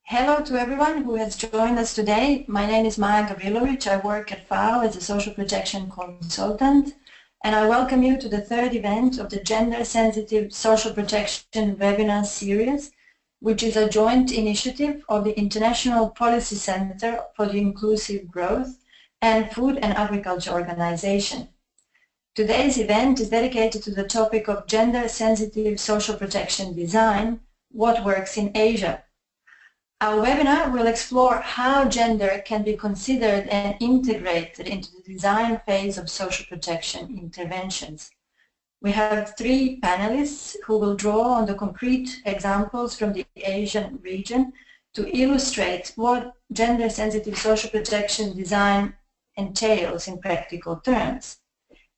Hello to everyone who has joined us today. My name is Maja Gavrilovic. I work at FAO as a social protection consultant, and I welcome you to the third event of the Gender Sensitive Social Protection webinar series, which is a joint initiative of the International Policy Center for the Inclusive Growth and Food and Agriculture Organization. Today's event is dedicated to the topic of gender sensitive social protection design, what works in Asia. Our webinar will explore how gender can be considered and integrated into the design phase of social protection interventions. We have three panelists who will draw on the concrete examples from the Asian region to illustrate what gender-sensitive social protection design entails in practical terms.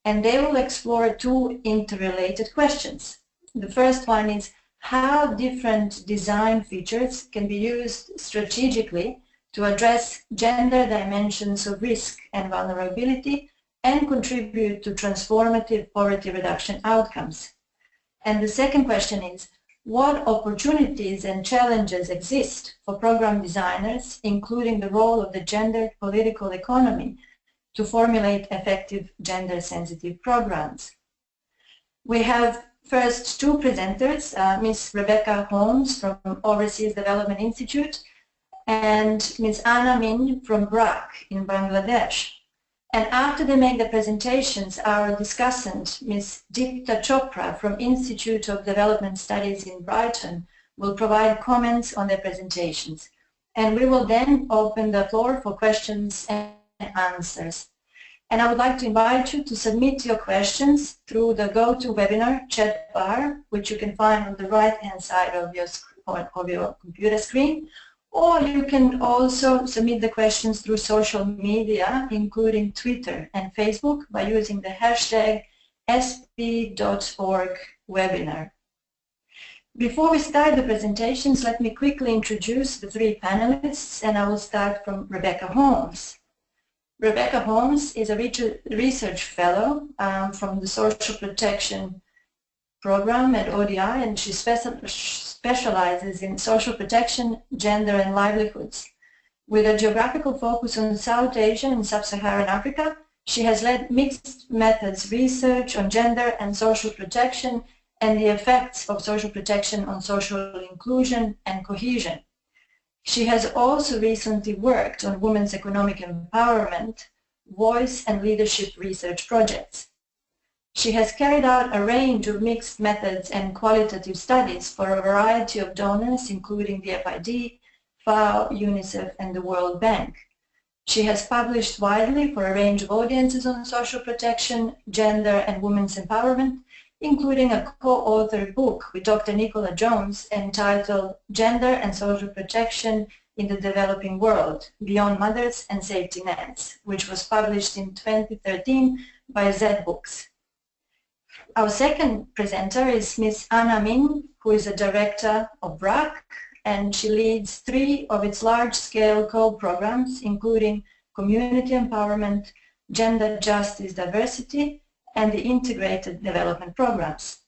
And they will explore two interrelated questions. The first one is how different design features can be used strategically to address gender dimensions of risk and vulnerability and contribute to transformative poverty reduction outcomes. And the second question is, what opportunities and challenges exist for program designers, including the role of the gendered political economy, to formulate effective gender-sensitive programs? We have first two presenters, Ms. Rebecca Holmes from Overseas Development Institute and Ms. Anna Minj from BRAC in Bangladesh. And after they make the presentations, our discussant, Ms. Deepta Chopra from Institute of Development Studies in Brighton, will provide comments on their presentations. And we will then open the floor for questions and answers. And I would like to invite you to submit your questions through the GoToWebinar chat bar, which you can find on the right-hand side of your computer screen. Or you can also submit the questions through social media, including Twitter and Facebook, by using the hashtag sp.org webinar. Before we start the presentations, let me quickly introduce the three panelists, and I will start from Rebecca Holmes. Rebecca Holmes is a research fellow from the Social Protection Program at ODI, and she specializes in social protection, gender and livelihoods. With a geographical focus on South Asia and Sub-Saharan Africa, she has led mixed methods research on gender and social protection and the effects of social protection on social inclusion and cohesion. She has also recently worked on women's economic empowerment, voice and leadership research projects. She has carried out a range of mixed methods and qualitative studies for a variety of donors, including the FID, FAO, UNICEF, and the World Bank. She has published widely for a range of audiences on social protection, gender, and women's empowerment, including a co-authored book with Dr. Nicola Jones entitled Gender and Social Protection in the Developing World, Beyond Mothers and Safety Nets, which was published in 2013 by Z Books. Our second presenter is Ms. Anna Minj, who is a director of BRAC, and she leads three of its large-scale co-programs, including Community Empowerment, Gender Justice Diversity, and the Integrated Development Programs.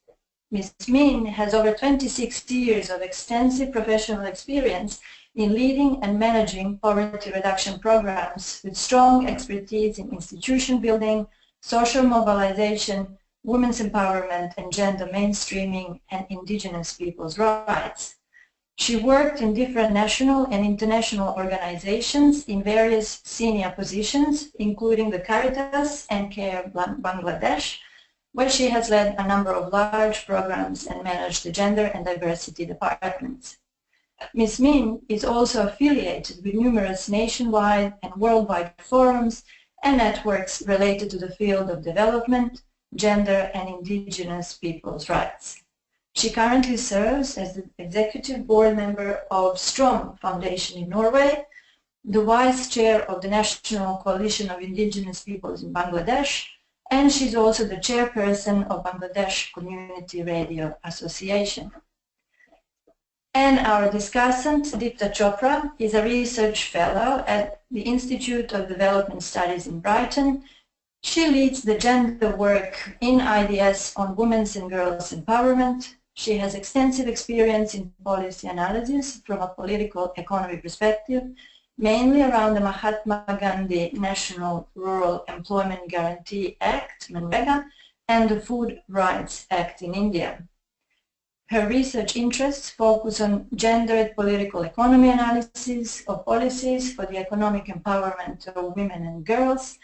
Ms. Minj has over 26 years of extensive professional experience in leading and managing poverty reduction programs with strong expertise in institution building, social mobilization, women's empowerment, and gender mainstreaming and indigenous people's rights. She worked in different national and international organizations in various senior positions, including the Caritas and CARE Bangladesh, where she has led a number of large programs and managed the gender and diversity departments. Ms. Minj is also affiliated with numerous nationwide and worldwide forums and networks related to the field of development, gender, and indigenous people's rights. She currently serves as the executive board member of Strom Foundation in Norway, the vice chair of the National Coalition of Indigenous Peoples in Bangladesh, and she's also the chairperson of Bangladesh Community Radio Association. And our discussant, Deepta Chopra, is a research fellow at the Institute of Development Studies in Brighton. She leads the gender work in IDS on women's and girls' empowerment, She has extensive experience in policy analysis from a political economy perspective, mainly around the Mahatma Gandhi National Rural Employment Guarantee Act, MNREGA, and the Food Rights Act in India. Her research interests focus on gendered political economy analysis of policies for the economic empowerment of women and girls,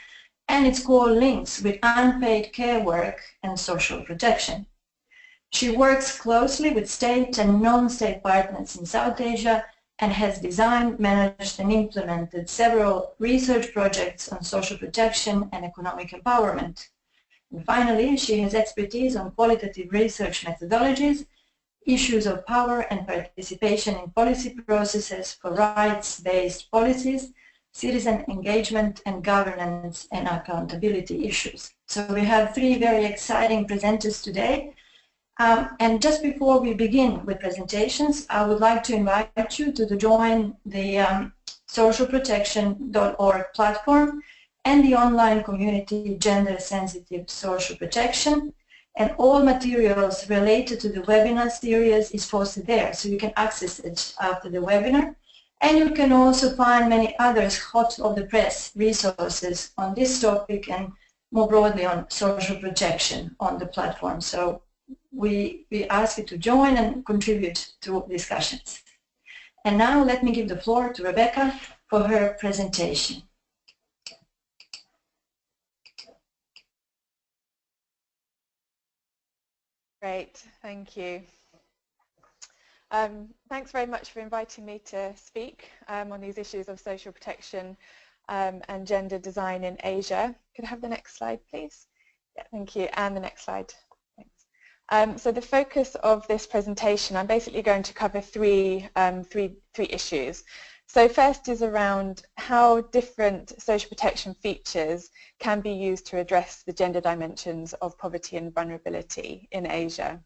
and its core links with unpaid care work and social protection. She works closely with state and non-state partners in South Asia and has designed, managed, and implemented several research projects on social protection and economic empowerment. And finally, she has expertise on qualitative research methodologies, issues of power and participation in policy processes for rights-based policies, citizen engagement and governance and accountability issues. So we have three very exciting presenters today. And just before we begin with presentations, I would like to invite you to join the socialprotection.org platform and the online community Gender Sensitive Social Protection. And all materials related to the webinar series is posted there, so you can access it after the webinar. And you can also find many others hot off the press resources on this topic and more broadly on social protection on the platform. So we ask you to join and contribute to discussions. And now let me give the floor to Rebecca for her presentation. Great, thank you. Thanks very much for inviting me to speak on these issues of social protection and gender design in Asia. Could I have the next slide, please? Yeah, thank you, and the next slide. So the focus of this presentation, I'm basically going to cover three issues. So first is around how different social protection features can be used to address the gender dimensions of poverty and vulnerability in Asia.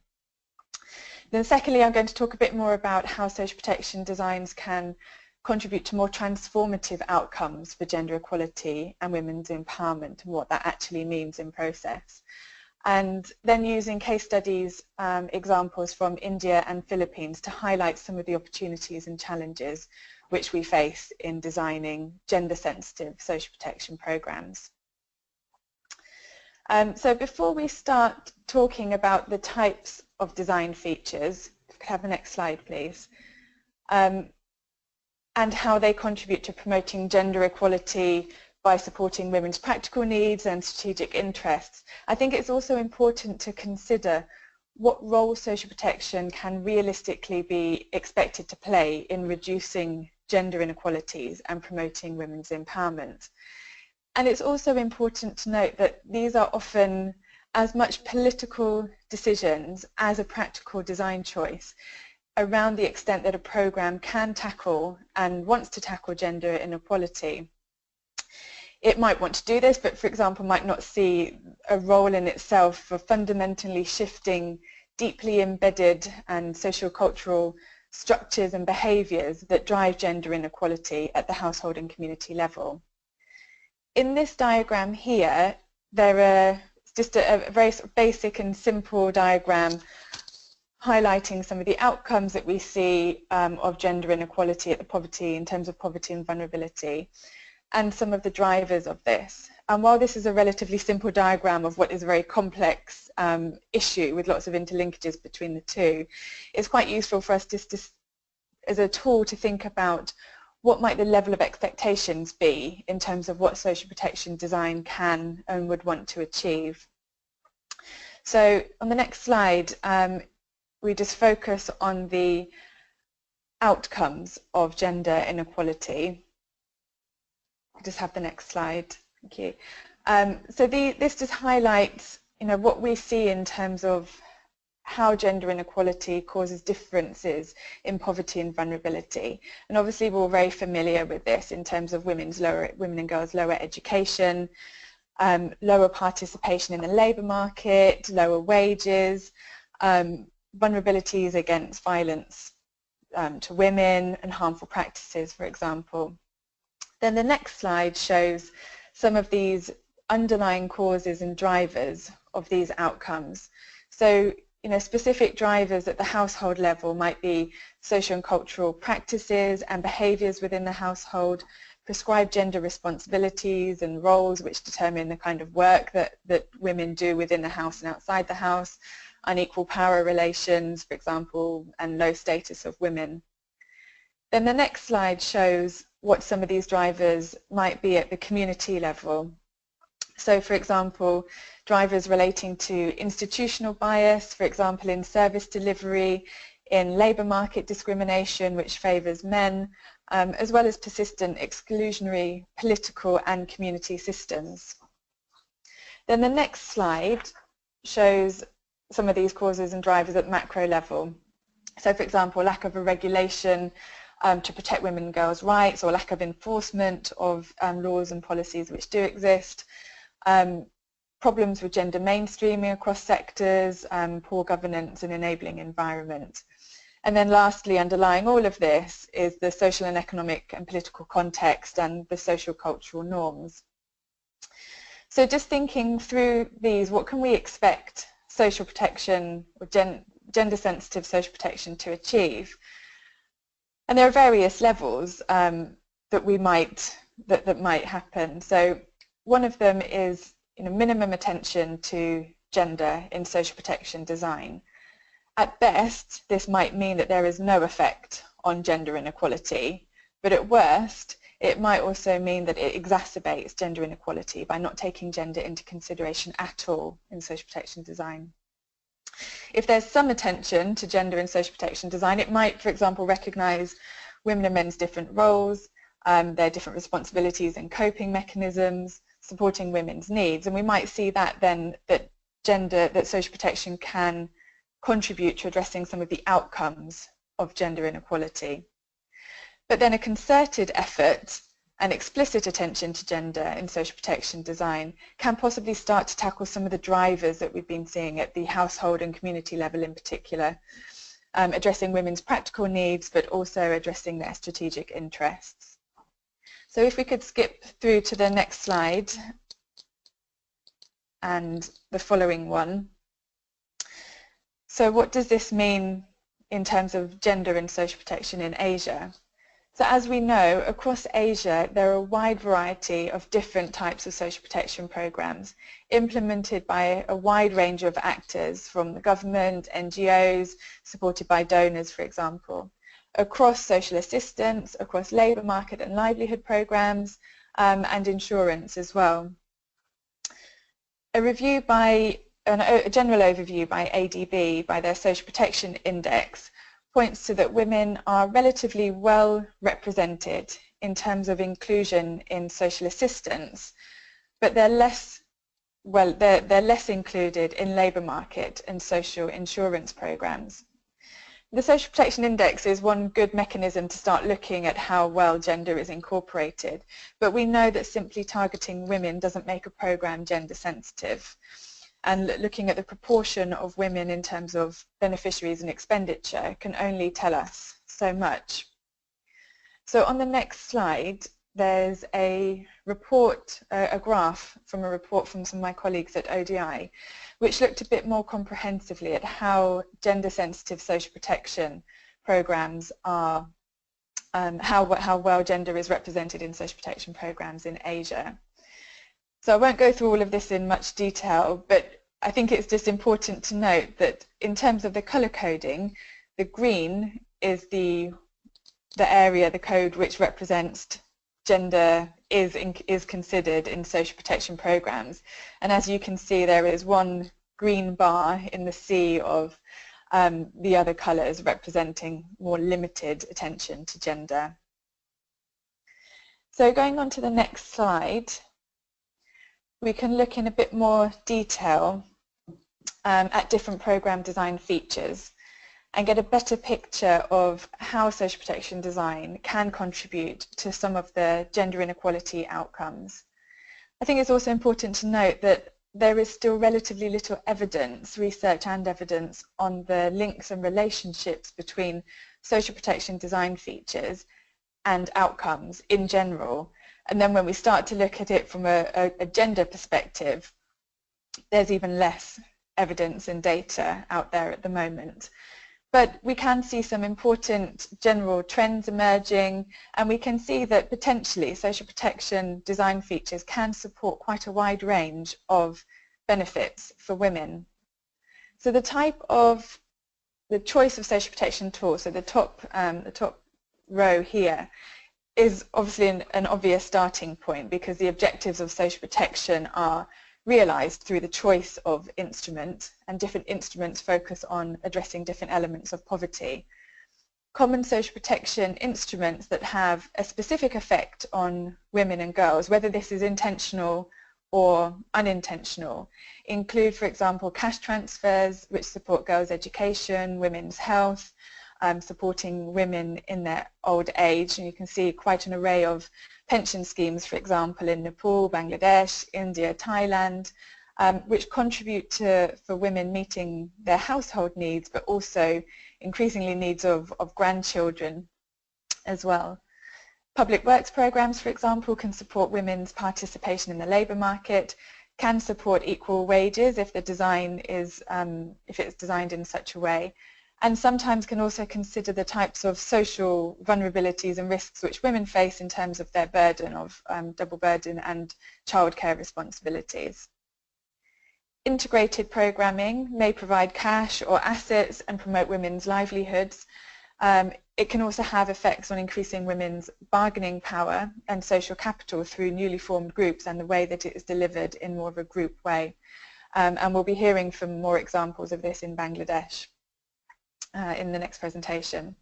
Then secondly, I'm going to talk a bit more about how social protection designs can contribute to more transformative outcomes for gender equality and women's empowerment and what that actually means in process. And then using case studies, examples from India and Philippines to highlight some of the opportunities and challenges which we face in designing gender-sensitive social protection programs. So before we start talking about the types of design features, if we could have the next slide, please, and how they contribute to promoting gender equality by supporting women's practical needs and strategic interests, I think it's also important to consider what role social protection can realistically be expected to play in reducing gender inequalities and promoting women's empowerment. And it's also important to note that these are often as much political decisions as a practical design choice around the extent that a program can tackle and wants to tackle gender inequality. It might want to do this, but for example might not see a role in itself for fundamentally shifting deeply embedded and social-cultural structures and behaviours that drive gender inequality at the household and community level. In this diagram here, there are just a very sort of basic and simple diagram highlighting some of the outcomes that we see of gender inequality at the poverty, in terms of poverty and vulnerability, and some of the drivers of this. And while this is a relatively simple diagram of what is a very complex issue with lots of interlinkages between the two, it's quite useful for us just to, as a tool to think about what might the level of expectations be in terms of what social protection design can and would want to achieve. So on the next slide, we just focus on the outcomes of gender inequality. Just have the next slide. Thank you. So this just highlights, what we see in terms of how gender inequality causes differences in poverty and vulnerability. And obviously we're all very familiar with this in terms of women and girls' lower education, lower participation in the labour market, lower wages, vulnerabilities against violence to women and harmful practices, for example. Then the next slide shows some of these underlying causes and drivers of these outcomes. So, specific drivers at the household level might be social and cultural practices and behaviours within the household, prescribed gender responsibilities and roles which determine the kind of work that women do within the house and outside the house, unequal power relations, for example, and low status of women. Then the next slide shows what some of these drivers might be at the community level. So, for example, drivers relating to institutional bias, for example, in service delivery, in labour market discrimination, which favours men, as well as persistent exclusionary political and community systems. Then the next slide shows some of these causes and drivers at macro level. So, for example, lack of a regulation to protect women and girls' rights, or lack of enforcement of laws and policies which do exist, problems with gender mainstreaming across sectors, poor governance and enabling environment. And then lastly, underlying all of this is the social and economic and political context and the social cultural norms. So just thinking through these, what can we expect social protection or gender sensitive social protection to achieve? And there are various levels that might happen. So one of them is minimum attention to gender in social protection design. At best, this might mean that there is no effect on gender inequality, but at worst, it might also mean that it exacerbates gender inequality by not taking gender into consideration at all in social protection design. If there's some attention to gender in social protection design, it might, for example, recognise women and men's different roles, their different responsibilities and coping mechanisms, supporting women's needs, and we might see that then that social protection can contribute to addressing some of the outcomes of gender inequality. But then a concerted effort and explicit attention to gender in social protection design can possibly start to tackle some of the drivers that we've been seeing at the household and community level in particular, addressing women's practical needs but also addressing their strategic interests. So if we could skip through to the next slide and the following one. So what does this mean in terms of gender and social protection in Asia? So as we know, across Asia, there are a wide variety of different types of social protection programs implemented by a wide range of actors, from the government, NGOs, supported by donors, for example, across social assistance, across labour market and livelihood programs, and insurance as well. A general overview by ADB, by their Social Protection Index, points to that women are relatively well represented in terms of inclusion in social assistance, but they're less included in labour market and social insurance programs. The Social Protection Index is one good mechanism to start looking at how well gender is incorporated, but we know that simply targeting women doesn't make a program gender sensitive. And looking at the proportion of women in terms of beneficiaries and expenditure can only tell us so much. So on the next slide, there's a report, a graph from a report from some of my colleagues at ODI, which looked a bit more comprehensively at how gender-sensitive social protection programs are, how well gender is represented in social protection programs in Asia. So I won't go through all of this in much detail, but I think it's just important to note that in terms of the colour coding, the green is the area, the code which represents gender is considered in social protection programs. And as you can see, there is one green bar in the sea of the other colours representing more limited attention to gender. So going on to the next slide, we can look in a bit more detail at different program design features and get a better picture of how social protection design can contribute to some of the gender inequality outcomes. I think it's also important to note that there is still relatively little evidence, research and evidence, on the links and relationships between social protection design features and outcomes in general. And then when we start to look at it from a gender perspective, there's even less evidence and data out there at the moment. But we can see some important general trends emerging, and we can see that potentially social protection design features can support quite a wide range of benefits for women. So the choice of social protection tools, so the top row here, is obviously an obvious starting point, because the objectives of social protection are realized through the choice of instrument, and different instruments focus on addressing different elements of poverty. Common social protection instruments that have a specific effect on women and girls, whether this is intentional or unintentional, include, for example, cash transfers which support girls' education, women's health, supporting women in their old age, and you can see quite an array of pension schemes, for example, in Nepal, Bangladesh, India, Thailand, which contribute for women meeting their household needs, but also increasingly needs of grandchildren as well. Public works programs, for example, can support women's participation in the labour market, can support equal wages if the design is, if it's designed in such a way, and sometimes can also consider the types of social vulnerabilities and risks which women face in terms of their burden of double burden and childcare responsibilities. Integrated programming may provide cash or assets and promote women's livelihoods. It can also have effects on increasing women's bargaining power and social capital through newly formed groups and the way that it is delivered in more of a group way. And we'll be hearing from more examples of this in Bangladesh in the next presentation.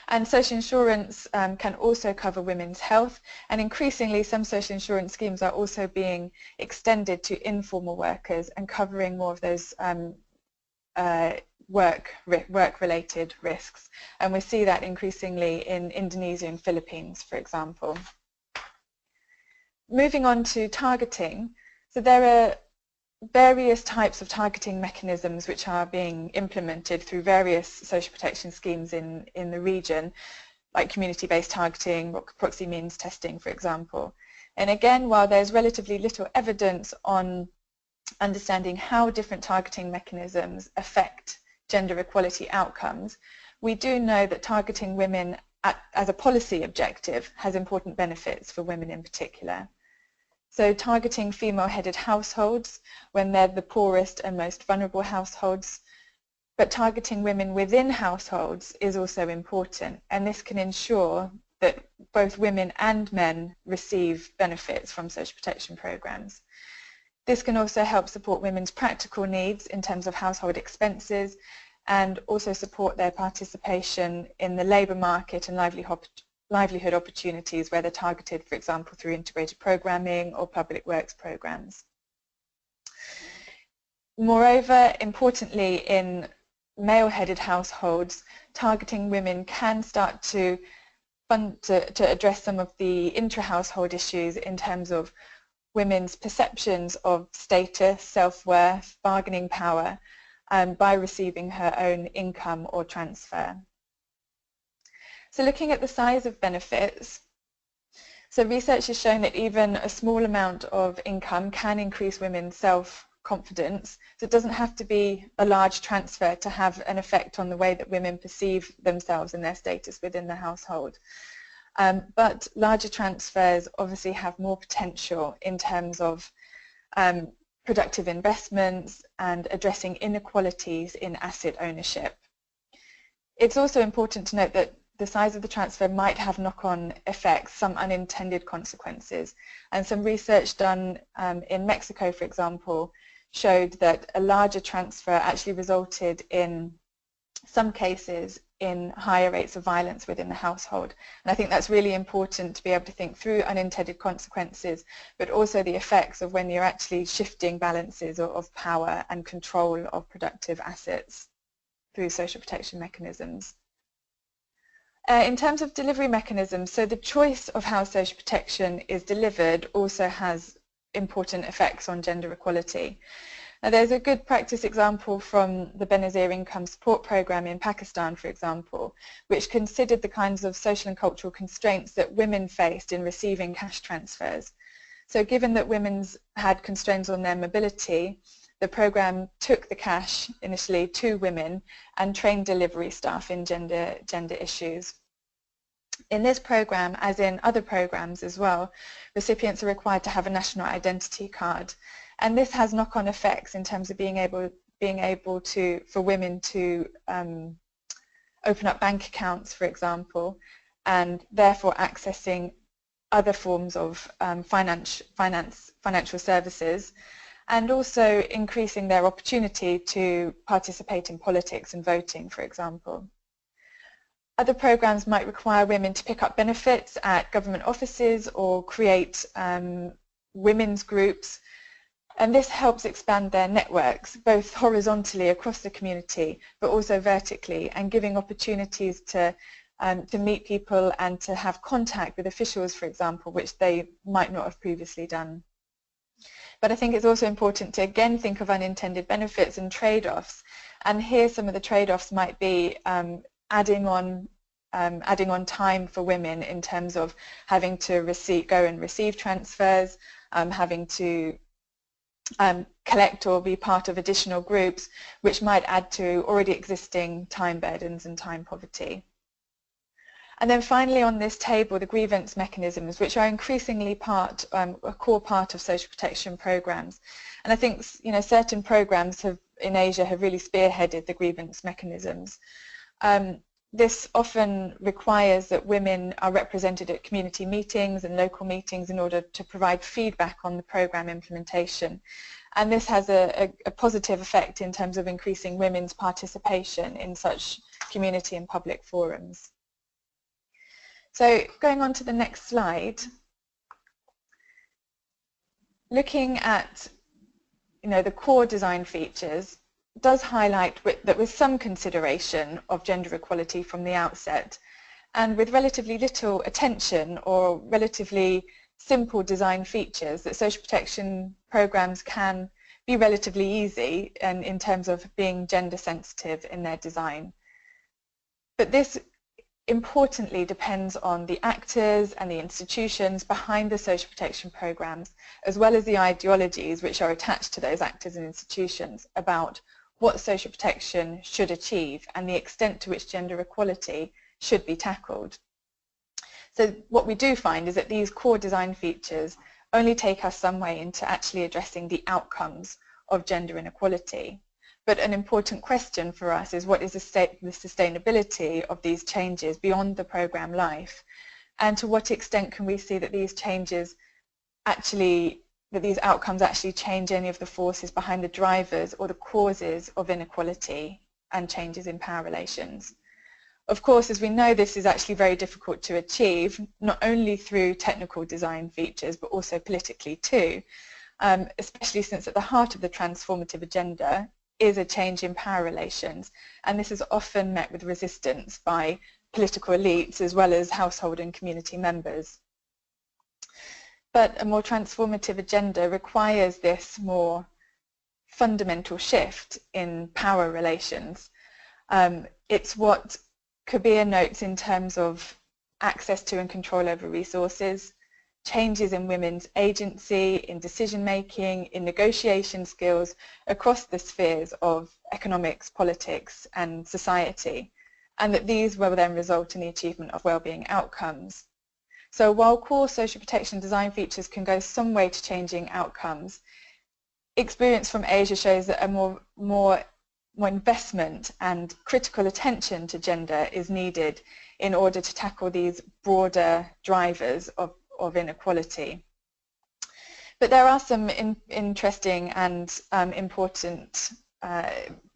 And social insurance can also cover women's health, and increasingly some social insurance schemes are also being extended to informal workers and covering more of those work-related risks. And we see that increasingly in Indonesia and Philippines, for example. Moving on to targeting, so there are various types of targeting mechanisms which are being implemented through various social protection schemes in the region, like community-based targeting, proxy means testing, for example. And again, while there's relatively little evidence on understanding how different targeting mechanisms affect gender equality outcomes, we do know that targeting women as a policy objective has important benefits for women in particular. So targeting female-headed households when they're the poorest and most vulnerable households, but targeting women within households is also important, and this can ensure that both women and men receive benefits from social protection programs. This can also help support women's practical needs in terms of household expenses, and also support their participation in the labour market and livelihood opportunities where they're targeted, for example, through integrated programming or public works programs. Moreover, importantly, in male-headed households, targeting women can start to address some of the intra-household issues in terms of women's perceptions of status, self-worth, bargaining power, by receiving her own income or transfer. So looking at the size of benefits, so research has shown that even a small amount of income can increase women's self-confidence. So it doesn't have to be a large transfer to have an effect on the way that women perceive themselves and their status within the household. But larger transfers obviously have more potential in terms of productive investments and addressing inequalities in asset ownership. It's also important to note that the size of the transfer might have knock-on effects, some unintended consequences. And some research done in Mexico, for example, showed that a larger transfer actually resulted in some cases in higher rates of violence within the household. And I think that's really important to be able to think through unintended consequences, but also the effects of when you're actually shifting balances of power and control of productive assets through social protection mechanisms. In terms of delivery mechanisms, so the choice of how social protection is delivered also has important effects on gender equality. Now, there's a good practice example from the Benazir Income Support Programme in Pakistan, for example, which considered the kinds of social and cultural constraints that women faced in receiving cash transfers. So given that women's had constraints on their mobility, the program took the cash initially to women and trained delivery staff in gender issues. In this program, as in other programs as well, recipients are required to have a national identity card, and this has knock-on effects in terms of being able to, for women to open up bank accounts, for example, and therefore accessing other forms of financial services, and also increasing their opportunity to participate in politics and voting, for example. Other programs might require women to pick up benefits at government offices or create women's groups, and this helps expand their networks both horizontally across the community but also vertically, and giving opportunities to meet people and to have contact with officials, for example, which they might not have previously done. But I think it's also important to again think of unintended benefits and trade-offs, and here some of the trade-offs might be adding on time for women in terms of having to go and receive transfers, having to collect or be part of additional groups, which might add to already existing time burdens and time poverty. And then finally on this table, the grievance mechanisms, which are increasingly a core part of social protection programs. And I think certain programs in Asia have really spearheaded the grievance mechanisms. This often requires that women are represented at community meetings and local meetings in order to provide feedback on the program implementation. And this has a positive effect in terms of increasing women's participation in such community and public forums. So going on to the next slide, looking at the core design features does highlight that with some consideration of gender equality from the outset, and with relatively little attention or relatively simple design features, that social protection programs can be relatively easy and in terms of being gender sensitive in their design. But this importantly depends on the actors and the institutions behind the social protection programs, as well as the ideologies which are attached to those actors and institutions about what social protection should achieve and the extent to which gender equality should be tackled. So what we do find is that these core design features only take us some way into actually addressing the outcomes of gender inequality. But an important question for us is what is the sustainability of these changes beyond the program life, and to what extent can we see that these changes these outcomes actually change any of the forces behind the drivers or the causes of inequality and changes in power relations. Of course, as we know, this is actually very difficult to achieve, not only through technical design features, but also politically too, especially since at the heart of the transformative agenda is a change in power relations, and this is often met with resistance by political elites as well as household and community members. But a more transformative agenda requires this more fundamental shift in power relations. It's what Kabir notes in terms of access to and control over resources, changes in women's agency, in decision-making, in negotiation skills across the spheres of economics, politics and society, and that these will then result in the achievement of well-being outcomes. So while core social protection design features can go some way to changing outcomes, experience from Asia shows that a more investment and critical attention to gender is needed in order to tackle these broader drivers of inequality. But there are some interesting and important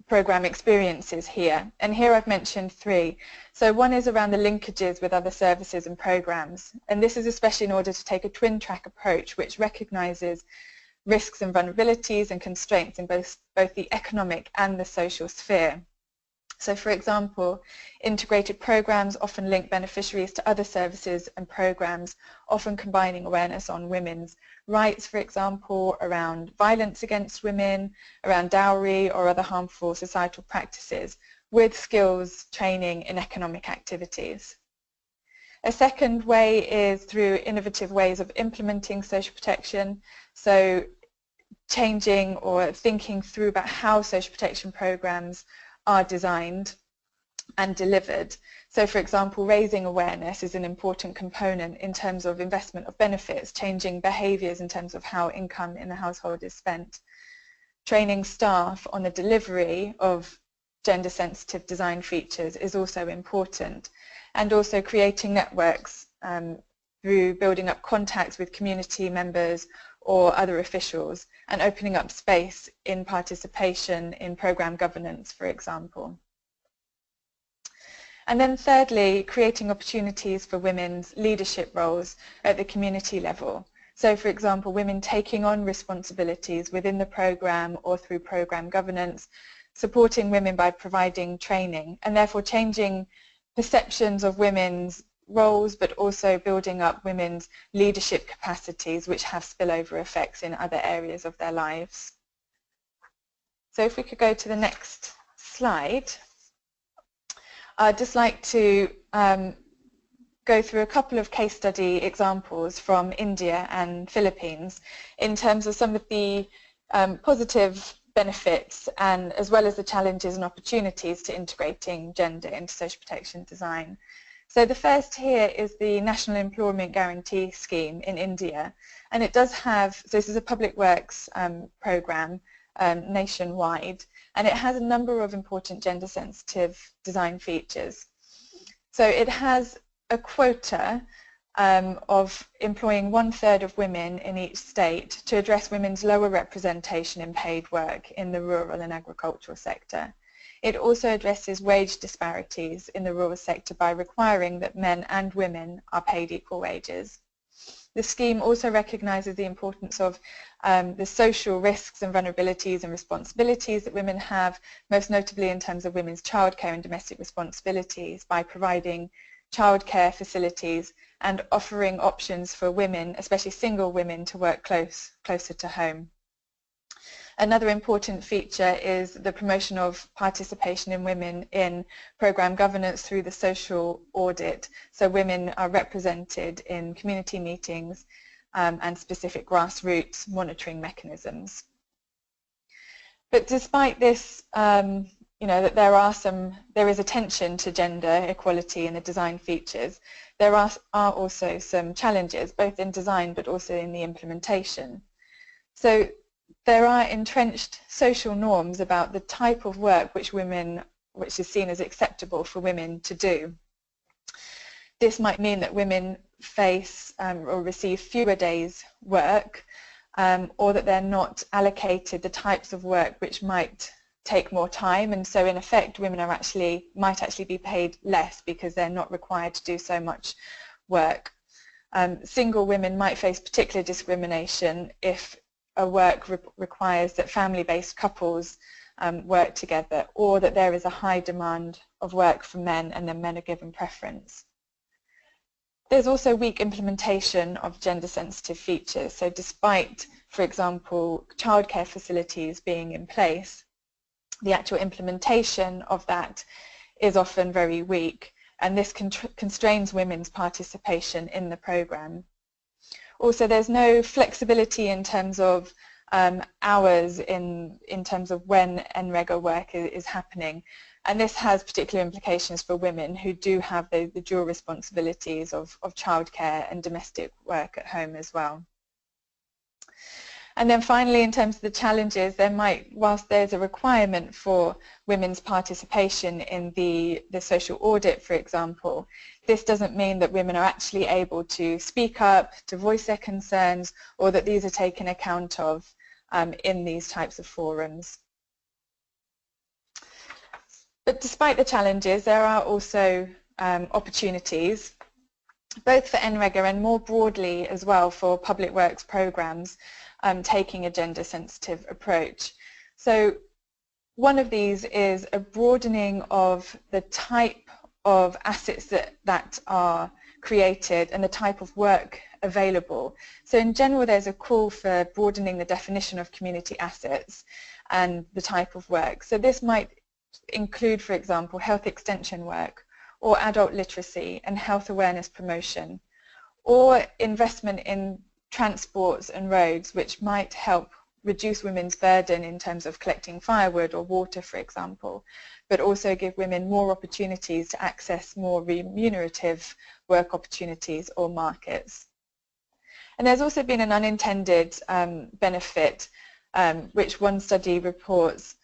program experiences here, and here I've mentioned three. So one is around the linkages with other services and programs, and this is especially in order to take a twin track approach which recognizes risks and vulnerabilities and constraints in both the economic and the social sphere. So for example, integrated programs often link beneficiaries to other services and programs, often combining awareness on women's rights, for example, around violence against women, around dowry or other harmful societal practices, with skills training in economic activities. A second way is through innovative ways of implementing social protection. So changing or thinking through about how social protection programs are designed and delivered. So for example, raising awareness is an important component in terms of investment of benefits, changing behaviours in terms of how income in the household is spent. Training staff on the delivery of gender sensitive design features is also important, and also creating networks through building up contacts with community members or other officials and opening up space in participation in programme governance, for example. And then thirdly, creating opportunities for women's leadership roles at the community level. So for example, women taking on responsibilities within the programme or through programme governance, supporting women by providing training, and therefore changing perceptions of women's roles, but also building up women's leadership capacities which have spillover effects in other areas of their lives. So if we could go to the next slide. I'd just like to go through a couple of case study examples from India and Philippines in terms of some of the positive benefits and as well as the challenges and opportunities to integrating gender into social protection design. So the first here is the National Employment Guarantee Scheme in India, and it does have, so this is a public works programme nationwide, and it has a number of important gender sensitive design features. So it has a quota of employing 1/3 of women in each state to address women's lower representation in paid work in the rural and agricultural sector. It also addresses wage disparities in the rural sector by requiring that men and women are paid equal wages. The scheme also recognises the importance of the social risks and vulnerabilities and responsibilities that women have, most notably in terms of women's childcare and domestic responsibilities, by providing childcare facilities and offering options for women, especially single women, to work closer to home. Another important feature is the promotion of participation in women in programme governance through the social audit. So women are represented in community meetings and specific grassroots monitoring mechanisms. But despite this, that there is attention to gender equality in the design features, there are also some challenges, both in design but also in the implementation. So there are entrenched social norms about the type of work which is seen as acceptable for women to do. This might mean that women face or receive fewer days work, or that they're not allocated the types of work which might take more time, and so in effect women might actually be paid less because they're not required to do so much work. Single women might face particular discrimination if a work requires that family-based couples work together, or that there is a high demand of work for men and then men are given preference. There's also weak implementation of gender-sensitive features. So despite, for example, childcare facilities being in place, the actual implementation of that is often very weak, and this constrains women's participation in the programme. Also, there's no flexibility in terms of hours in terms of when NREGA work is happening, and this has particular implications for women who do have the dual responsibilities of childcare and domestic work at home as well. And then finally, in terms of the challenges, whilst there's a requirement for women's participation in the social audit, for example, this doesn't mean that women are actually able to speak up, to voice their concerns, or that these are taken account of in these types of forums. But despite the challenges, there are also opportunities, both for NREGA and more broadly as well for public works programs taking a gender-sensitive approach. So one of these is a broadening of the type of assets that are created and the type of work available. So in general, there's a call for broadening the definition of community assets and the type of work. So this might include, for example, health extension work, or adult literacy and health awareness promotion, or investment in transports and roads, which might help reduce women's burden in terms of collecting firewood or water, for example, but also give women more opportunities to access more remunerative work opportunities or markets. And there's also been an unintended benefit, which one study reports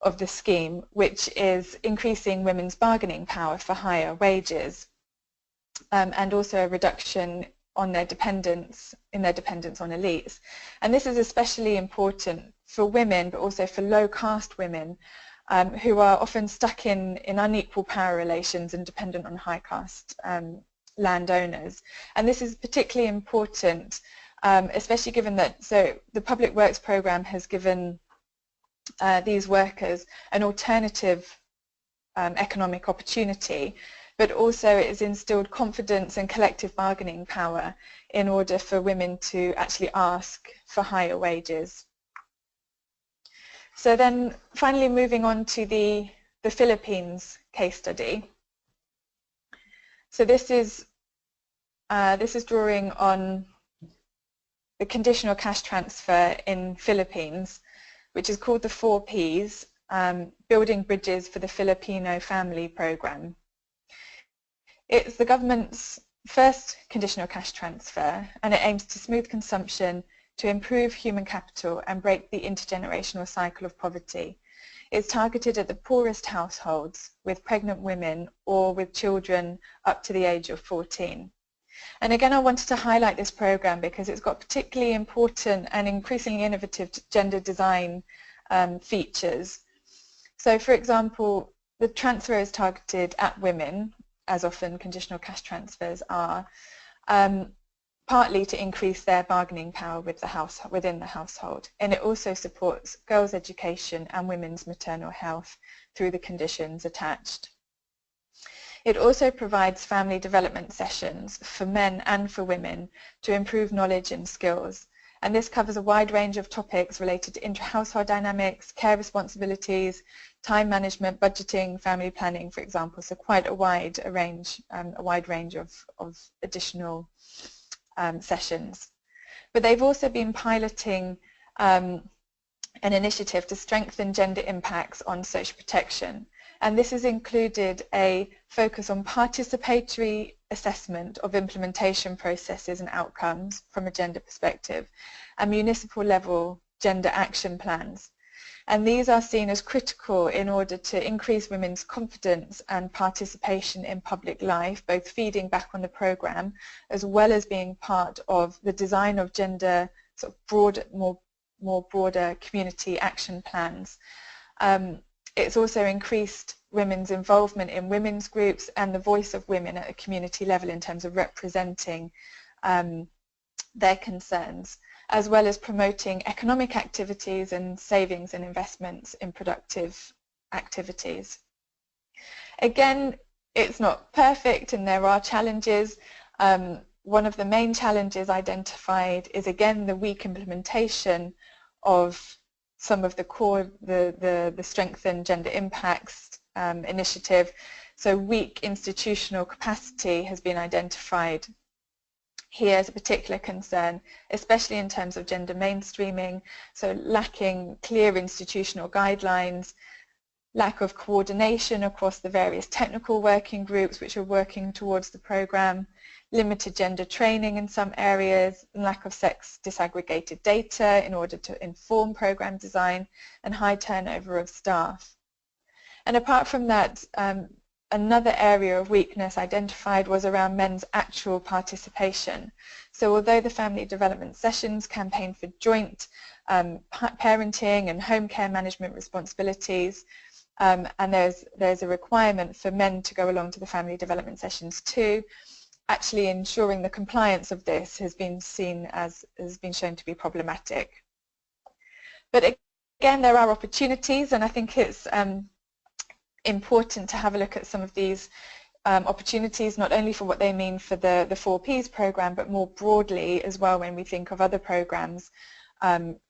of the scheme, which is increasing women's bargaining power for higher wages, and also a reduction on their dependence on elites. And this is especially important for women, but also for low caste women, who are often stuck in unequal power relations and dependent on high caste landowners. And this is particularly important, especially given that the Public Works Programme has given these workers an alternative economic opportunity, but also it has instilled confidence and collective bargaining power in order for women to actually ask for higher wages. So then finally moving on to the Philippines case study. So this is drawing on the conditional cash transfer in Philippines, which is called the 4 Ps, Building Bridges for the Filipino Family Program. It's the government's first conditional cash transfer, and it aims to smooth consumption, to improve human capital and break the intergenerational cycle of poverty. It's targeted at the poorest households with pregnant women or with children up to the age of 14. And again, I wanted to highlight this program because it's got particularly important and increasingly innovative gender design features. So for example, the transfer is targeted at women, as often conditional cash transfers are, partly to increase their bargaining power within the household. And it also supports girls' education and women's maternal health through the conditions attached. It also provides family development sessions for men and for women to improve knowledge and skills. And this covers a wide range of topics related to intra-household dynamics, care responsibilities, time management, budgeting, family planning, for example. So quite a wide range of additional sessions. But they've also been piloting an initiative to strengthen gender impacts on social protection. And this has included a focus on participatory assessment of implementation processes and outcomes from a gender perspective, and municipal level gender action plans. And these are seen as critical in order to increase women's confidence and participation in public life, both feeding back on the programme as well as being part of the design of gender sort of more broader community action plans. It's also increased women's involvement in women's groups and the voice of women at a community level in terms of representing their concerns, as well as promoting economic activities and savings and investments in productive activities. Again, it's not perfect and there are challenges. One of the main challenges identified is again the weak implementation of some of the core, the Strengthen Gender Impacts initiative. So weak institutional capacity has been identified here as a particular concern, especially in terms of gender mainstreaming, so lacking clear institutional guidelines, lack of coordination across the various technical working groups which are working towards the programme, limited gender training in some areas, and lack of sex disaggregated data in order to inform programme design, and high turnover of staff. And apart from that, another area of weakness identified was around men's actual participation. So although the family development sessions campaign for joint parenting and home care management responsibilities, and there's a requirement for men to go along to the family development sessions too, actually ensuring the compliance of this has been shown to be problematic. But again, there are opportunities, and I think it's important to have a look at some of these opportunities, not only for what they mean for the 4Ps program, but more broadly as well when we think of other programs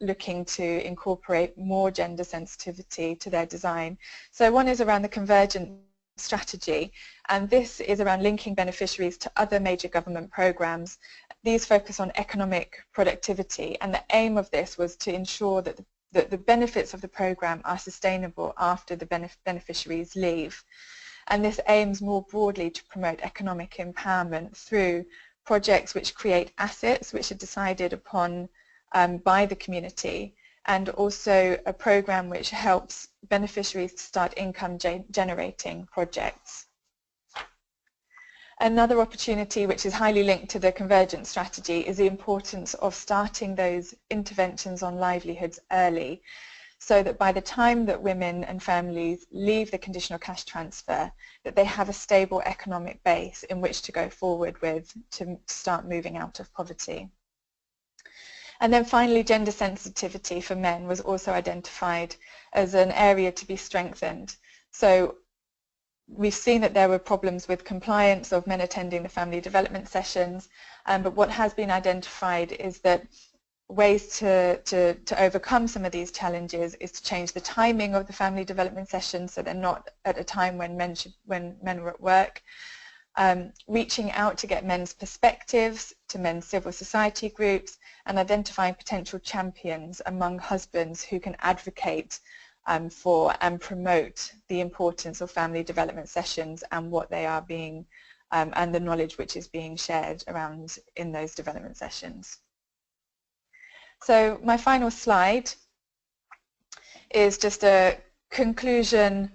looking to incorporate more gender sensitivity to their design. So one is around the convergent strategy, and this is around linking beneficiaries to other major government programs. these focus on economic productivity, and the aim of this was to ensure that the benefits of the program are sustainable after the beneficiaries leave. And this aims more broadly to promote economic empowerment through projects which create assets which are decided upon by the community, and also a program which helps beneficiaries to start income generating projects. Another opportunity which is highly linked to the convergence strategy is the importance of starting those interventions on livelihoods early, so that by the time that women and families leave the conditional cash transfer, that they have a stable economic base in which to go forward with to start moving out of poverty. And then finally, gender sensitivity for men was also identified as an area to be strengthened. So we've seen that there were problems with compliance of men attending the family development sessions, but what has been identified is that ways to overcome some of these challenges is to change the timing of the family development sessions so they're not at a time when men were at work, reaching out to get men's perspectives to men's civil society groups, and identifying potential champions among husbands who can advocate for and promote the importance of family development sessions and what they are being and the knowledge which is being shared around in those development sessions. So my final slide is just a conclusion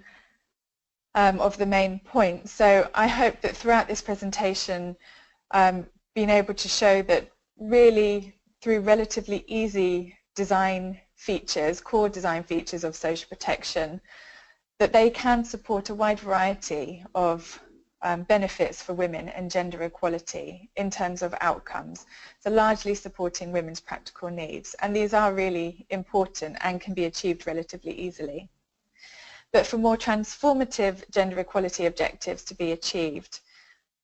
of the main points. So I hope that throughout this presentation being able to show that really through relatively easy design features, core design features of social protection, that they can support a wide variety of benefits for women and gender equality in terms of outcomes. So largely supporting women's practical needs, and these are really important and can be achieved relatively easily. But for more transformative gender equality objectives to be achieved,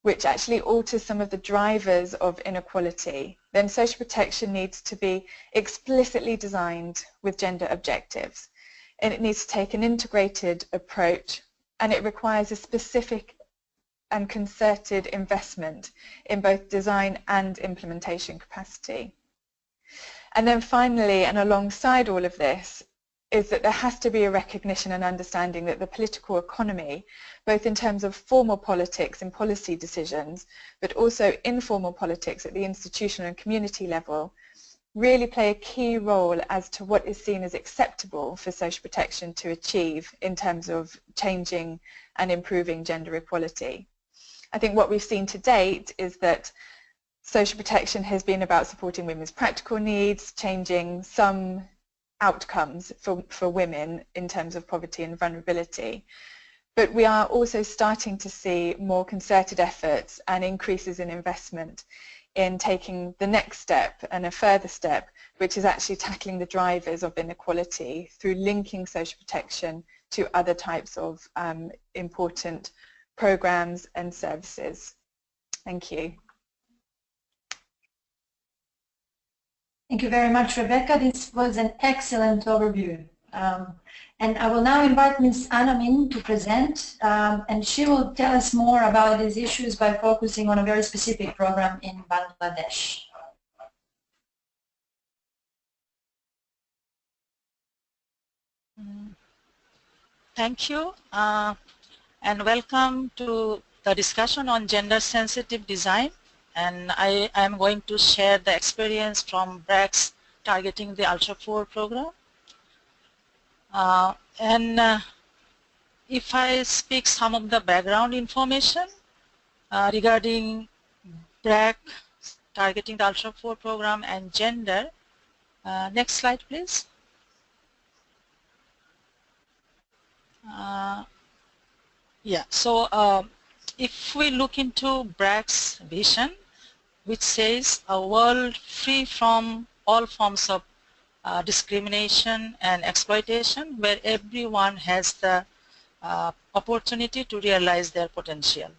which actually alters some of the drivers of inequality, then social protection needs to be explicitly designed with gender objectives. And it needs to take an integrated approach, and it requires a specific and concerted investment in both design and implementation capacity. And then finally, and alongside all of this, is that there has to be a recognition and understanding that the political economy, both in terms of formal politics and policy decisions, but also informal politics at the institutional and community level, really play a key role as to what is seen as acceptable for social protection to achieve in terms of changing and improving gender equality. I think what we've seen to date is that social protection has been about supporting women's practical needs, changing some outcomes for women in terms of poverty and vulnerability. But we are also starting to see more concerted efforts and increases in investment in taking the next step and a further step, which is actually tackling the drivers of inequality through linking social protection to other types of important programs and services. Thank you. Thank you very much, Rebecca. This was an excellent overview. And I will now invite Ms. Minj to present, and she will tell us more about these issues by focusing on a very specific program in Bangladesh. Thank you, and welcome to the discussion on gender-sensitive design. And I am going to share the experience from BRAC's Targeting the Ultra-Poor program. If I speak some of the background information regarding BRAC, Targeting the Ultra-Poor program, and gender. Next slide, please. If we look into BRAC's vision, which says a world free from all forms of discrimination and exploitation, where everyone has the opportunity to realize their potential.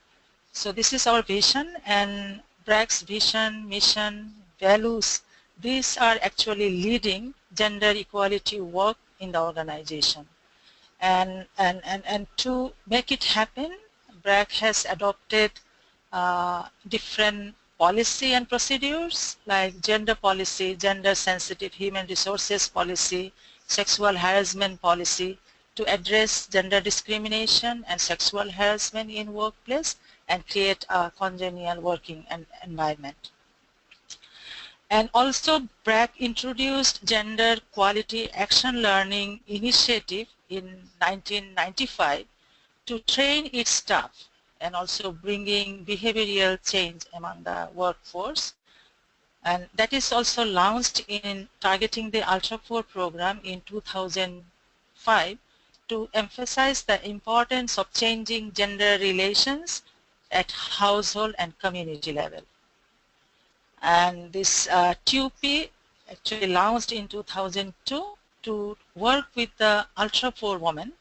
So this is our vision, and BRAC's vision, mission, values, these are actually leading gender equality work in the organization. And to make it happen, BRAC has adopted different policy and procedures like gender policy, gender sensitive human resources policy, sexual harassment policy to address gender discrimination and sexual harassment in workplace and create a congenial working environment. And also BRAC introduced Gender Quality Action Learning Initiative in 1995 to train its staff and also bringing behavioral change among the workforce. And that is also launched in targeting the ultra-poor program in 2005 to emphasize the importance of changing gender relations at household and community level. And this TUP actually launched in 2002 to work with the ultra-poor women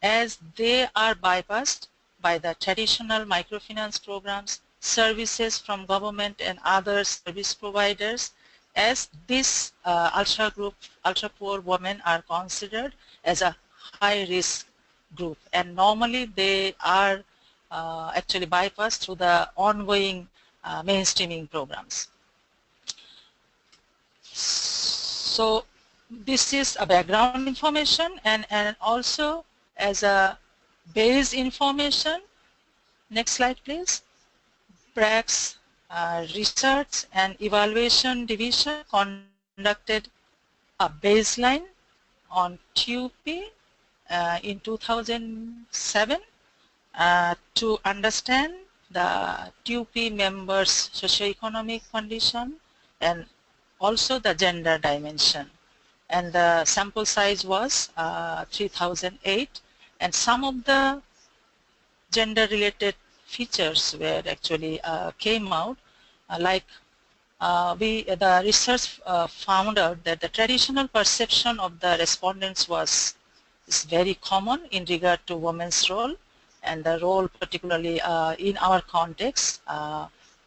as they are bypassed by the traditional microfinance programs, services from government and other service providers, as these ultra-poor women are considered as a high-risk group, and normally they are actually bypassed through the ongoing mainstreaming programs. So this is a background information, and also as a base information. Next slide please. BRAC's Research and Evaluation Division conducted a baseline on TUP in 2007 to understand the TUP members' socioeconomic condition and also the gender dimension. And the sample size was 3008, and some of the gender-related features were actually came out, like the research found out that the traditional perception of the respondents is very common in regard to women's role, and the role particularly in our context,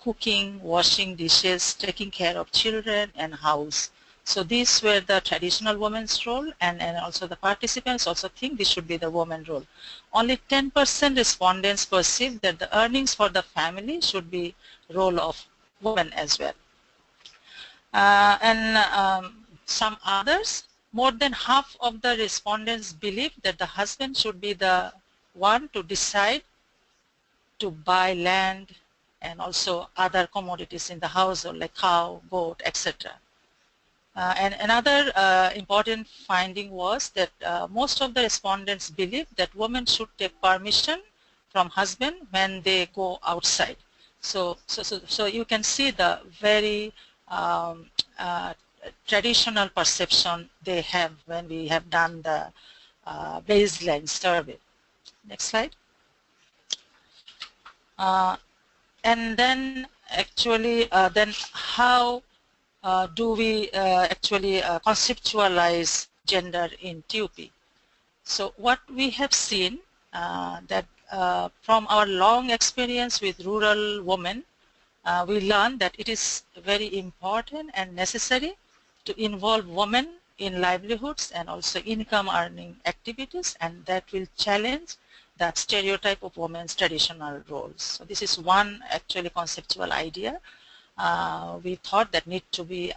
cooking, washing dishes, taking care of children and house. So these were the traditional women's role, and also the participants also think this should be the woman role. Only 10% respondents perceive that the earnings for the family should be role of women as well. Some others, more than half of the respondents believe that the husband should be the one to decide to buy land and also other commodities in the household like cow, goat, etc. And another important finding was that most of the respondents believe that women should take permission from husband when they go outside. So you can see the very traditional perception they have when we have done the baseline survey. Next slide. And then actually, then how do we actually conceptualize gender in TUP? So what we have seen that from our long experience with rural women, we learned that it is very important and necessary to involve women in livelihoods and also income earning activities, and that will challenge that stereotype of women's traditional roles. So this is one actually conceptual idea we thought that need to be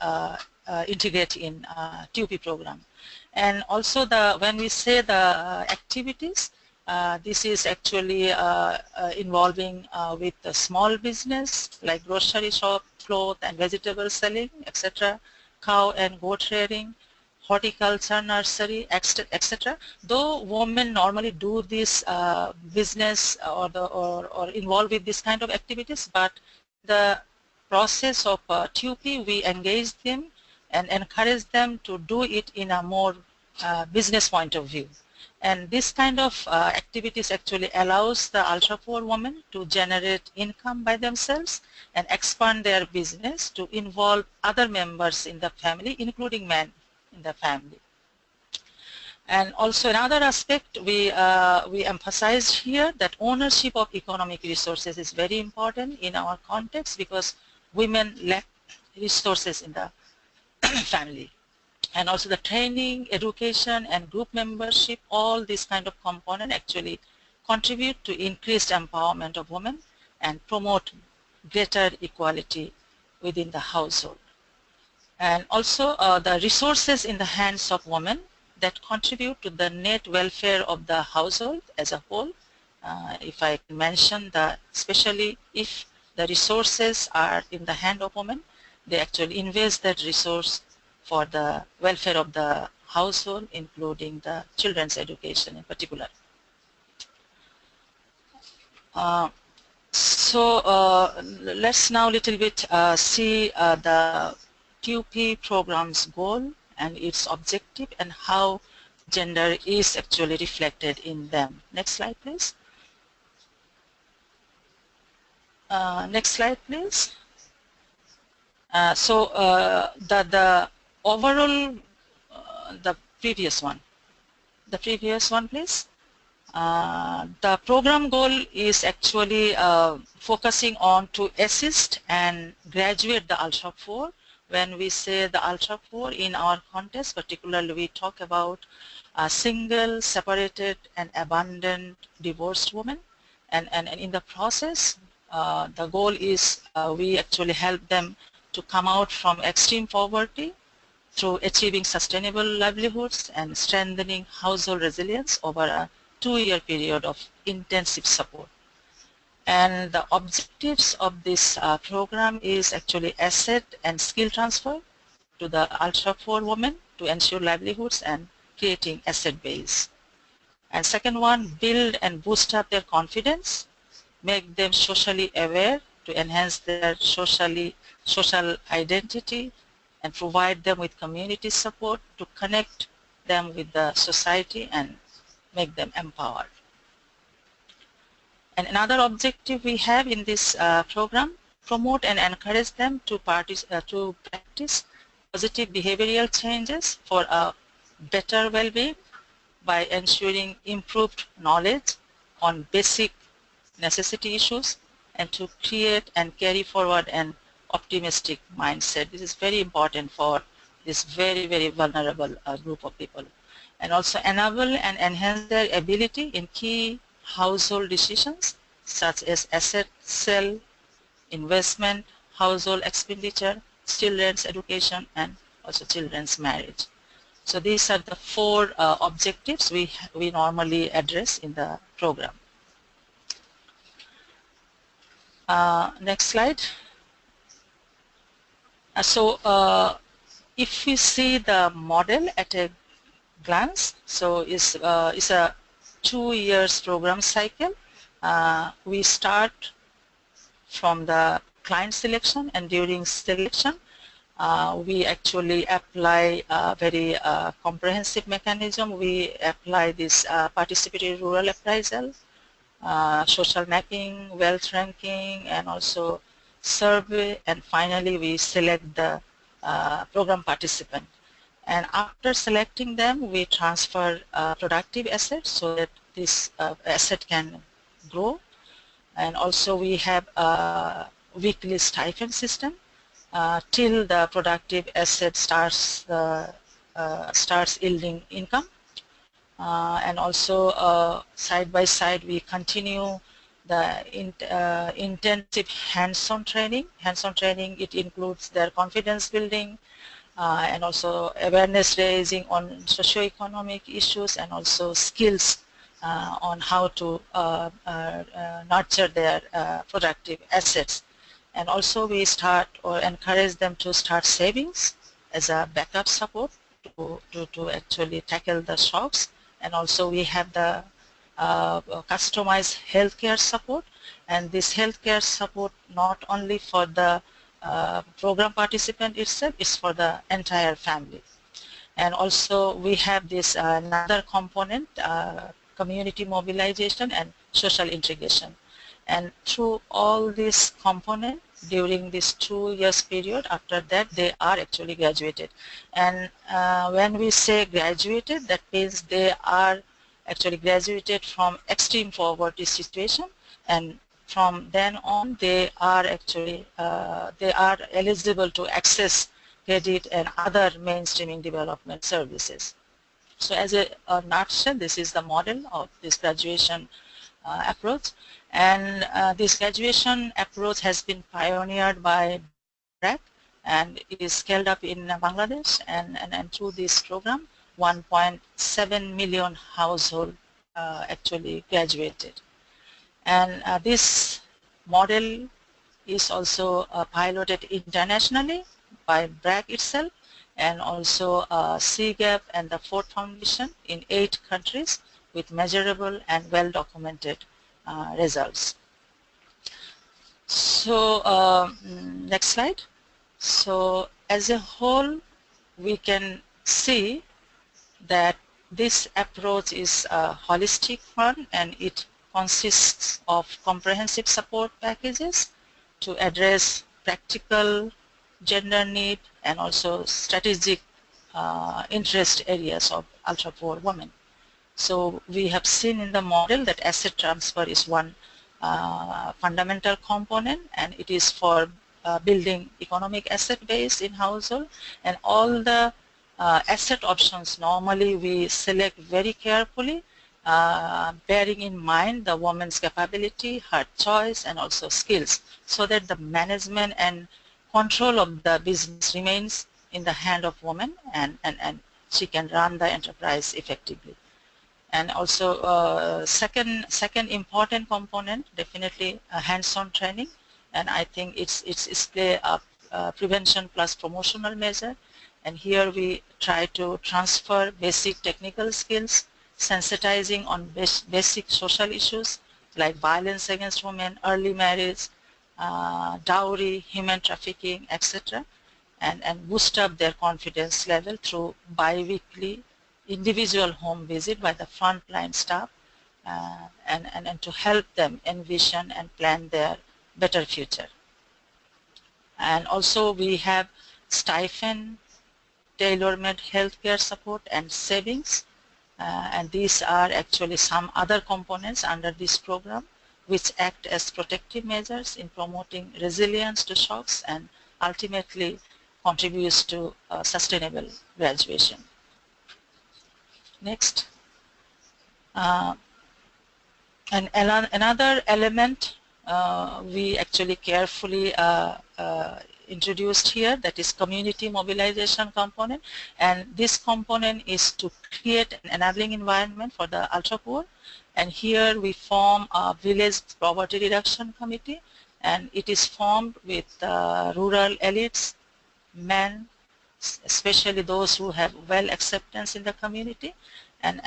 integrated in TUP program. And also when we say the activities, this is actually involving with the small business like grocery shop, cloth and vegetable selling, etc., cow and goat rearing, horticulture, nursery, etc. Though women normally do this business or involved with this kind of activities, but the process of TUP, we engage them and encourage them to do it in a more business point of view. And this kind of activities actually allows the ultra-poor women to generate income by themselves and expand their business to involve other members in the family, including men in the family. And also another aspect we emphasized here, that ownership of economic resources is very important in our context because women lack resources in the family. And also the training, education and group membership, all these kind of components actually contribute to increased empowerment of women and promote greater equality within the household. And also the resources in the hands of women that contribute to the net welfare of the household as a whole. If I can mention that, especially if the resources are in the hand of women, they actually invest that resource for the welfare of the household, including the children's education in particular. Let's now a little bit see the TUP program's goal and its objective and how gender is actually reflected in them. Next slide, please. Next slide, please. The overall, the previous one, please. The program goal is actually focusing on to assist and graduate the Ultra 4. When we say the Ultra 4 in our context, particularly we talk about single, separated and abandoned divorced women. And in the process, the goal is we actually help them to come out from extreme poverty through achieving sustainable livelihoods and strengthening household resilience over a 2-year period of intensive support. And the objectives of this program is actually asset and skill transfer to the Ultra 4 women to ensure livelihoods and creating asset base. And second one, build and boost up their confidence, make them socially aware to enhance their social identity, and provide them with community support to connect them with the society and make them empowered. And another objective we have in this program, promote and encourage them to practice positive behavioral changes for a better well-being by ensuring improved knowledge on basic necessity issues and to create and carry forward an optimistic mindset. This is very important for this very, very vulnerable group of people. And also enable and enhance their ability in key household decisions such as asset sale, investment, household expenditure, children's education, and also children's marriage. So these are the 4 objectives we normally address in the program. Next slide. If we see the model at a glance, so it's a 2 years program cycle. We start from the client selection, and during selection we actually apply a very comprehensive mechanism. We apply this participatory rural appraisal, social mapping, wealth ranking, and also survey, and finally we select the program participant. And after selecting them, we transfer productive assets so that this asset can grow. And also we have a weekly stipend system till the productive asset starts yielding income. And also side by side we continue the intensive hands-on training. Hands-on training, it includes their confidence building, and also awareness raising on socio-economic issues, and also skills on how to nurture their productive assets. And also we start or encourage them to start savings as a backup support to actually tackle the shocks. And also we have the customized healthcare support, and this healthcare support not only for the program participant itself, is for the entire family. And also we have this another component, community mobilization and social integration. And through all these components during this 2 years period, after that they are actually graduated. And when we say graduated, that means they are actually graduated from extreme poverty situation, and from then on they are actually they are eligible to access credit and other mainstreaming development services. So as a nutshell, this is the model of this graduation approach. And this graduation approach has been pioneered by BRAC and is scaled up in Bangladesh, and through this program 1.7 million households actually graduated. And this model is also piloted internationally by BRAC itself, and also CGAP and the Ford Foundation in 8 countries with measurable and well-documented results. So next slide. So as a whole, we can see that this approach is a holistic one, and it consists of comprehensive support packages to address practical gender need and also strategic interest areas of ultra-poor women. So we have seen in the model that asset transfer is one fundamental component, and it is for building economic asset base in household, and all the asset options normally we select very carefully, bearing in mind the woman's capability, her choice, and also skills, so that the management and control of the business remains in the hand of woman, and she can run the enterprise effectively. And also second important component, definitely hands-on training, and I think it's play a prevention plus promotional measure. And here we try to transfer basic technical skills, sensitizing on basic social issues like violence against women, early marriage, dowry, human trafficking, etc., and boost up their confidence level through bi-weekly individual home visit by the frontline staff, and to help them envision and plan their better future. And also we have stipend, tailor-made healthcare support, and savings, and these are actually some other components under this program which act as protective measures in promoting resilience to shocks and ultimately contributes to sustainable graduation. Next. And another element we actually carefully introduced here, that is community mobilization component, and this component is to create an enabling environment for the ultra poor. And here we form a village poverty reduction committee, and it is formed with rural elites, men, especially those who have well acceptance in the community, and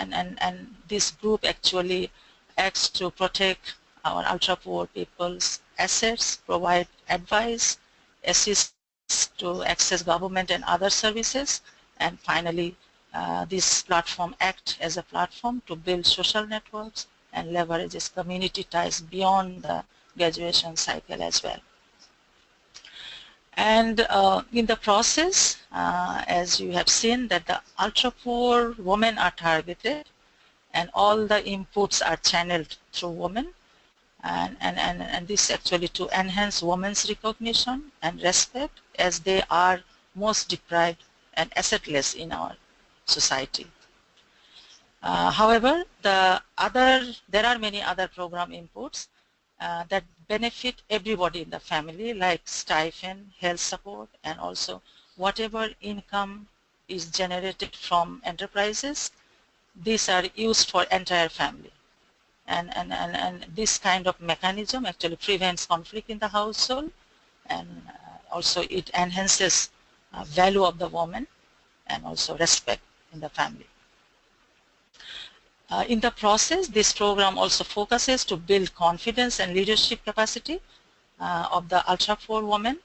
this group actually acts to protect our ultra poor people's assets, provide advice, assist to access government and other services, and finally this platform acts as a platform to build social networks and leverages community ties beyond the graduation cycle as well. And in the process, as you have seen, that the ultra poor women are targeted, and all the inputs are channeled through women, and this actually to enhance women's recognition and respect, as they are most deprived and assetless in our society. However, there are many other program inputs that benefit everybody in the family, like stipend, health support, and also whatever income is generated from enterprises, these are used for entire family. And this kind of mechanism actually prevents conflict in the household, and also it enhances value of the woman and also respect in the family. In the process, this program also focuses to build confidence and leadership capacity of the ultra poor women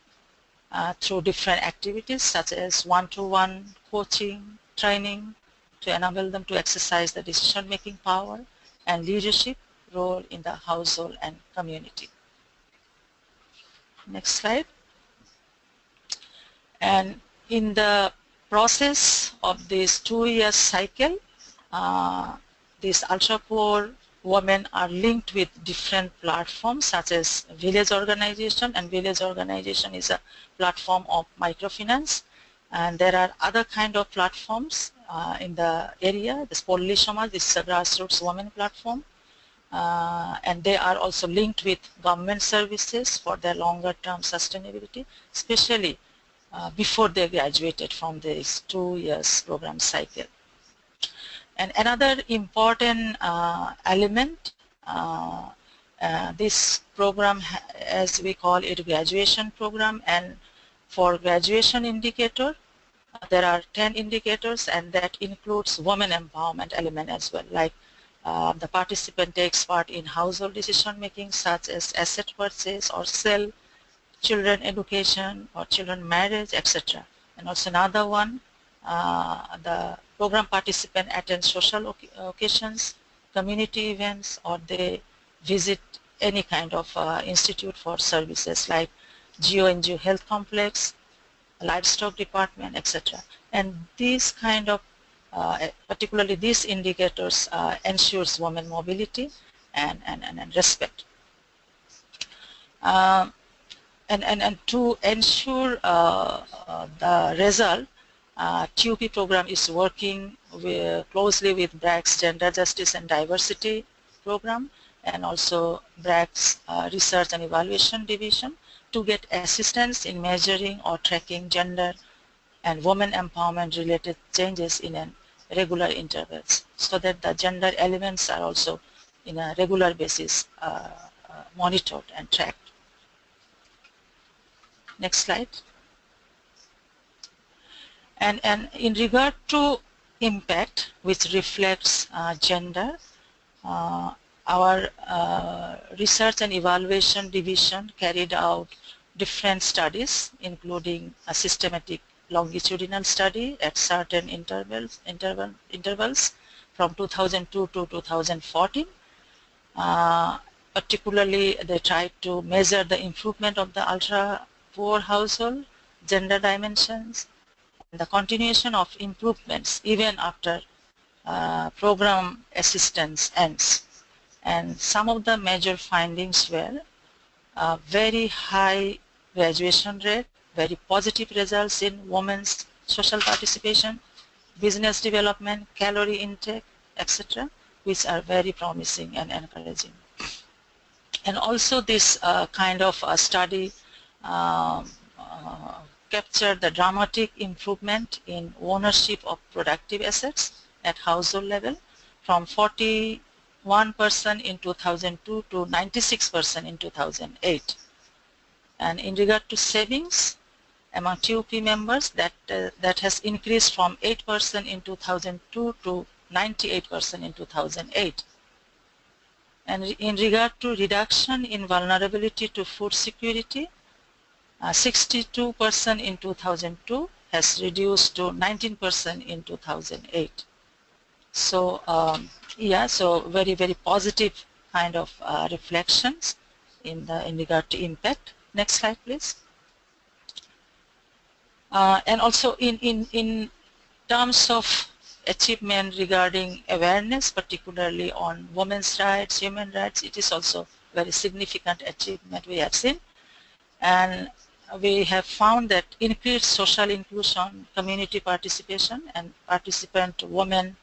through different activities such as one-to-one coaching, training, to enable them to exercise the decision-making power and leadership role in the household and community. Next slide. And in the process of this 2-year cycle, these ultra poor women are linked with different platforms such as village organization, and village organization is a platform of microfinance, and there are other kind of platforms in the area. This Polli Samaj, this is a grassroots women platform, and they are also linked with government services for their longer term sustainability, especially before they graduated from this 2 years program cycle. And another important element, this program, as we call it, graduation program, and for graduation indicator, there are 10 indicators, and that includes women empowerment element as well, like the participant takes part in household decision making such as asset purchase or sale, children education or children marriage, etc. And also another one, the program participant attends social occasions, community events, or they visit any kind of institute for services like GeoNGO health complex, livestock department, etc. And these kind of, particularly these indicators ensures women mobility and respect. And to ensure the result, TUP program is working closely with BRAC's Gender Justice and Diversity program, and also BRAC's Research and Evaluation Division to get assistance in measuring or tracking gender and women empowerment related changes in a regular intervals, so that the gender elements are also in a regular basis monitored and tracked. Next slide. And in regard to impact, which reflects gender, our Research and Evaluation Division carried out different studies, including a systematic longitudinal study at certain intervals from 2002 to 2014. Particularly, they tried to measure the improvement of the ultra-poor household, gender dimensions, and the continuation of improvements even after program assistance ends. And some of the major findings were very high graduation rate, very positive results in women's social participation, business development, calorie intake, etc., which are very promising and encouraging. And also this kind of study captured the dramatic improvement in ownership of productive assets at household level from 41% in 2002 to 96% in 2008. And in regard to savings among TUP members, that has increased from 8% in 2002 to 98% in 2008. And in regard to reduction in vulnerability to food security, 62% in 2002 has reduced to 19% in 2008. So yeah, so very, very positive kind of reflections in regard to impact. Next slide, please. And also in terms of achievement regarding awareness, particularly on women's rights, human rights, it is also very significant achievement we have seen. And we have found that increased social inclusion, community participation, and participant women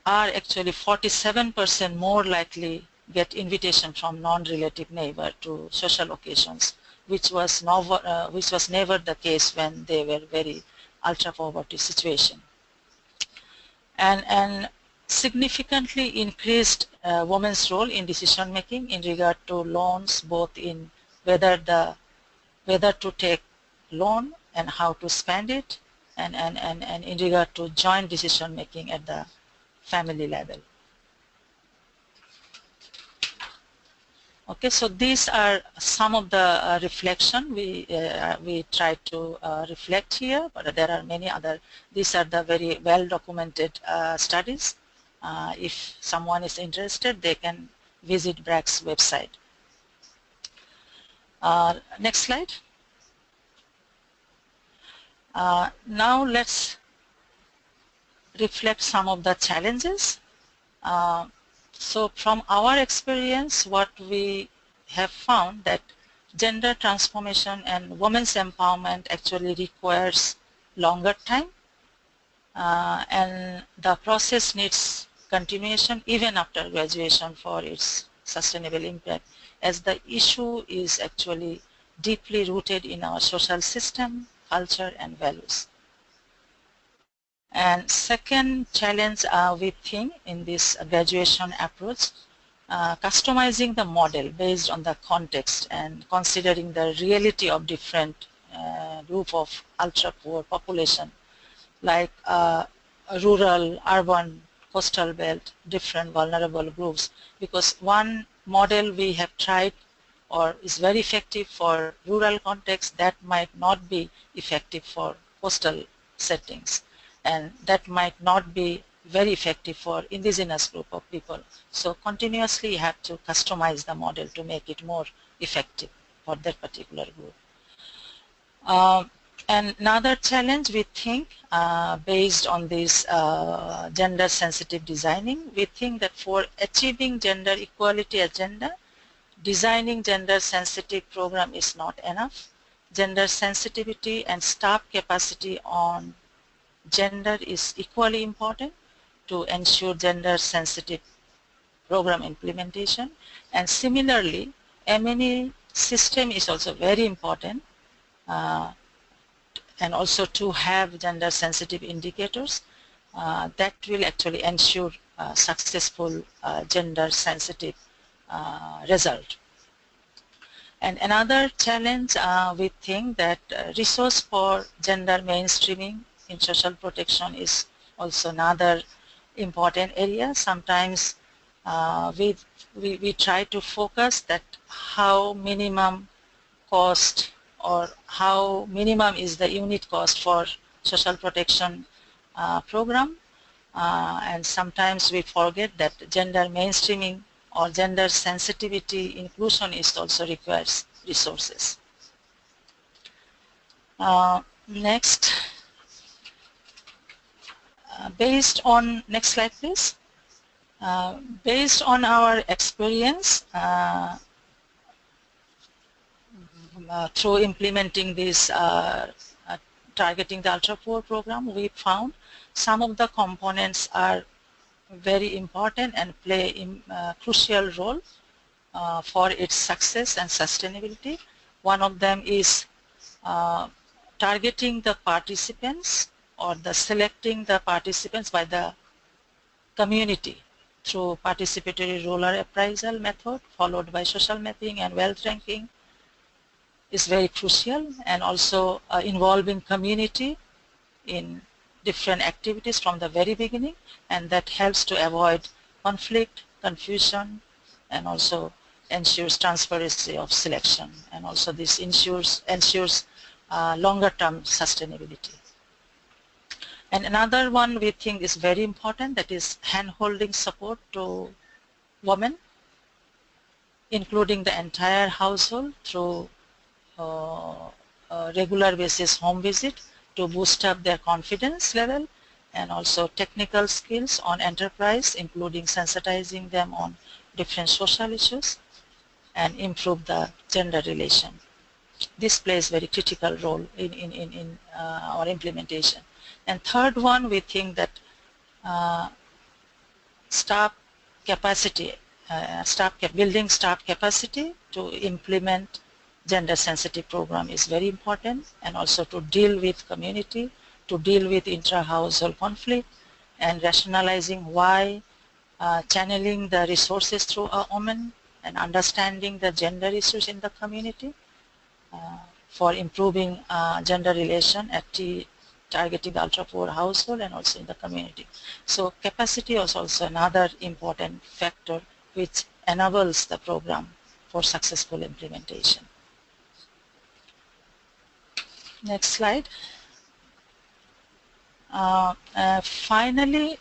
are actually 47% more likely get invitation from non-relative neighbor to social occasions, which was never the case when they were very ultra-poverty situation. And significantly increased women's role in decision making in regard to loans, both in whether to take loan and how to spend it, and in regard to joint decision making at the family level. Okay, so these are some of the reflection we try to reflect here, but there are many other. These are the very well documented studies. If someone is interested, they can visit BRAC's website. Next slide. Now let's reflect some of the challenges. So from our experience, what we have found that gender transformation and women's empowerment actually requires longer time, and the process needs continuation even after graduation for its sustainable impact, as the issue is actually deeply rooted in our social system, culture and values. And second challenge we think in this graduation approach, customizing the model based on the context and considering the reality of different group of ultra-poor population, like rural, urban, coastal belt, different vulnerable groups. Because one model we have tried or is very effective for rural context, that might not be effective for coastal settings, and that might not be very effective for indigenous group of people. So continuously you have to customize the model to make it more effective for that particular group. And another challenge we think, based on this gender sensitive designing, we think that for achieving gender equality agenda, designing gender sensitive program is not enough. Gender sensitivity and staff capacity on gender is equally important to ensure gender sensitive program implementation. And similarly, M&E system is also very important, and also to have gender sensitive indicators that will actually ensure successful gender sensitive result. And another challenge, we think that resource for gender mainstreaming in social protection is also another important area. Sometimes we try to focus that how minimum cost or how minimum is the unit cost for social protection program, and sometimes we forget that gender mainstreaming or gender sensitivity inclusion is also requires resources. Next, based on, next slide please. Based on our experience through implementing this targeting the ultra-poor program, we found some of the components are very important and play a crucial role for its success and sustainability. One of them is targeting the participants or the selecting the participants by the community through participatory rural appraisal method followed by social mapping and wealth ranking is very crucial, and also involving community in different activities from the very beginning, and that helps to avoid conflict, confusion, and also ensures transparency of selection, and also this ensures longer term sustainability. And another one we think is very important, that is hand-holding support to women, including the entire household through regular basis home visit to boost up their confidence level, and also technical skills on enterprise, including sensitizing them on different social issues and improve the gender relation. This plays very critical role in our implementation. And third one, we think that staff capacity, building staff capacity to implement gender sensitive program is very important, and also to deal with community, to deal with intra-household conflict, and rationalizing why, channeling the resources through a woman, and understanding the gender issues in the community for improving gender relation at targeting the ultra-poor household and also in the community. So capacity is also another important factor which enables the program for successful implementation. Next slide. Finally,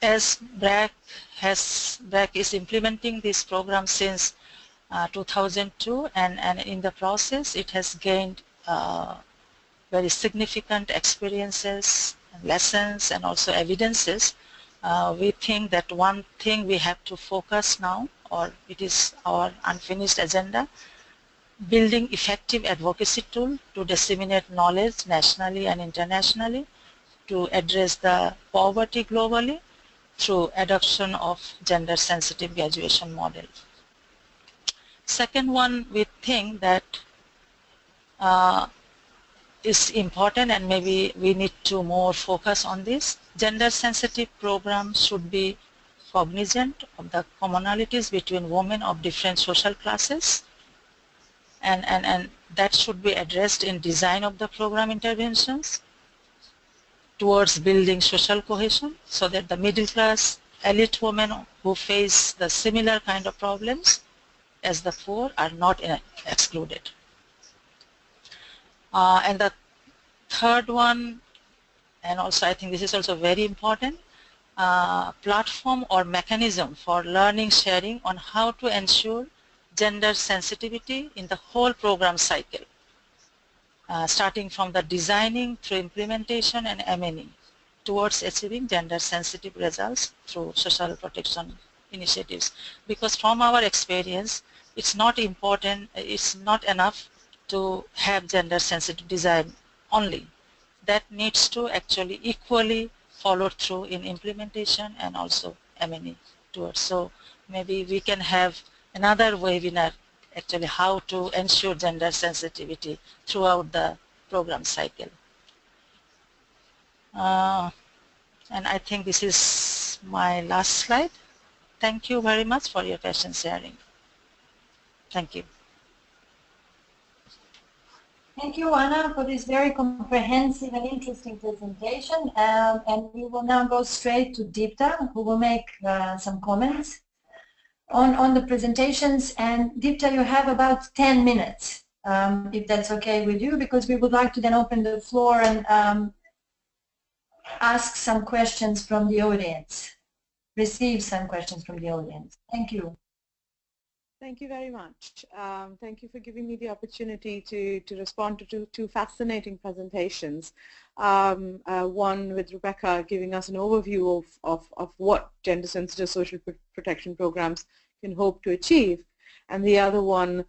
as BRAC is implementing this program since 2002, and in the process it has gained very significant experiences, lessons, and also evidences. We think that one thing we have to focus now, or it is our unfinished agenda, building effective advocacy tool to disseminate knowledge nationally and internationally to address the poverty globally through adoption of gender-sensitive graduation model. Second one, we think that is important, and maybe we need to more focus on this. Gender-sensitive programs should be cognizant of the commonalities between women of different social classes, and that should be addressed in design of the program interventions towards building social cohesion, so that the middle class elite women who face the similar kind of problems as the poor are not excluded. And the third one, and also I think this is also very important, platform or mechanism for learning sharing on how to ensure gender sensitivity in the whole program cycle, starting from the designing through implementation and M&E towards achieving gender sensitive results through social protection initiatives. Because from our experience, it's not important, it's not enough to have gender sensitive design only. That needs to actually equally follow through in implementation and also M&E towards. So maybe we can have another webinar actually how to ensure gender sensitivity throughout the program cycle. And I think this is my last slide. Thank you very much for your patient sharing. Thank you. Thank you, Anna, for this very comprehensive and interesting presentation. And we will now go straight to Deepta, who will make some comments on the presentations. And Deepta, you have about 10 minutes, if that's okay with you, because we would like to then open the floor and ask some questions from the audience, receive some questions from the audience. Thank you. Thank you very much. Thank you for giving me the opportunity to respond to two fascinating presentations. One with Rebecca giving us an overview of what gender-sensitive social protection programs can hope to achieve, and the other one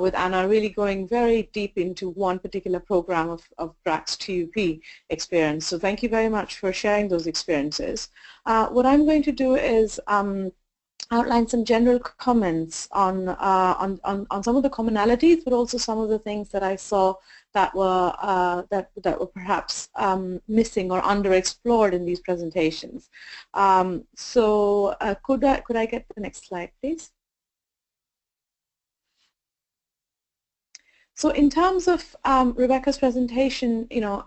with Anna really going very deep into one particular program of BRAC's TUP experience. So thank you very much for sharing those experiences. What I'm going to do is outline some general comments on some of the commonalities, but also some of the things that I saw that were perhaps missing or underexplored in these presentations. So could I get the next slide, please? So in terms of Rebecca's presentation, you know,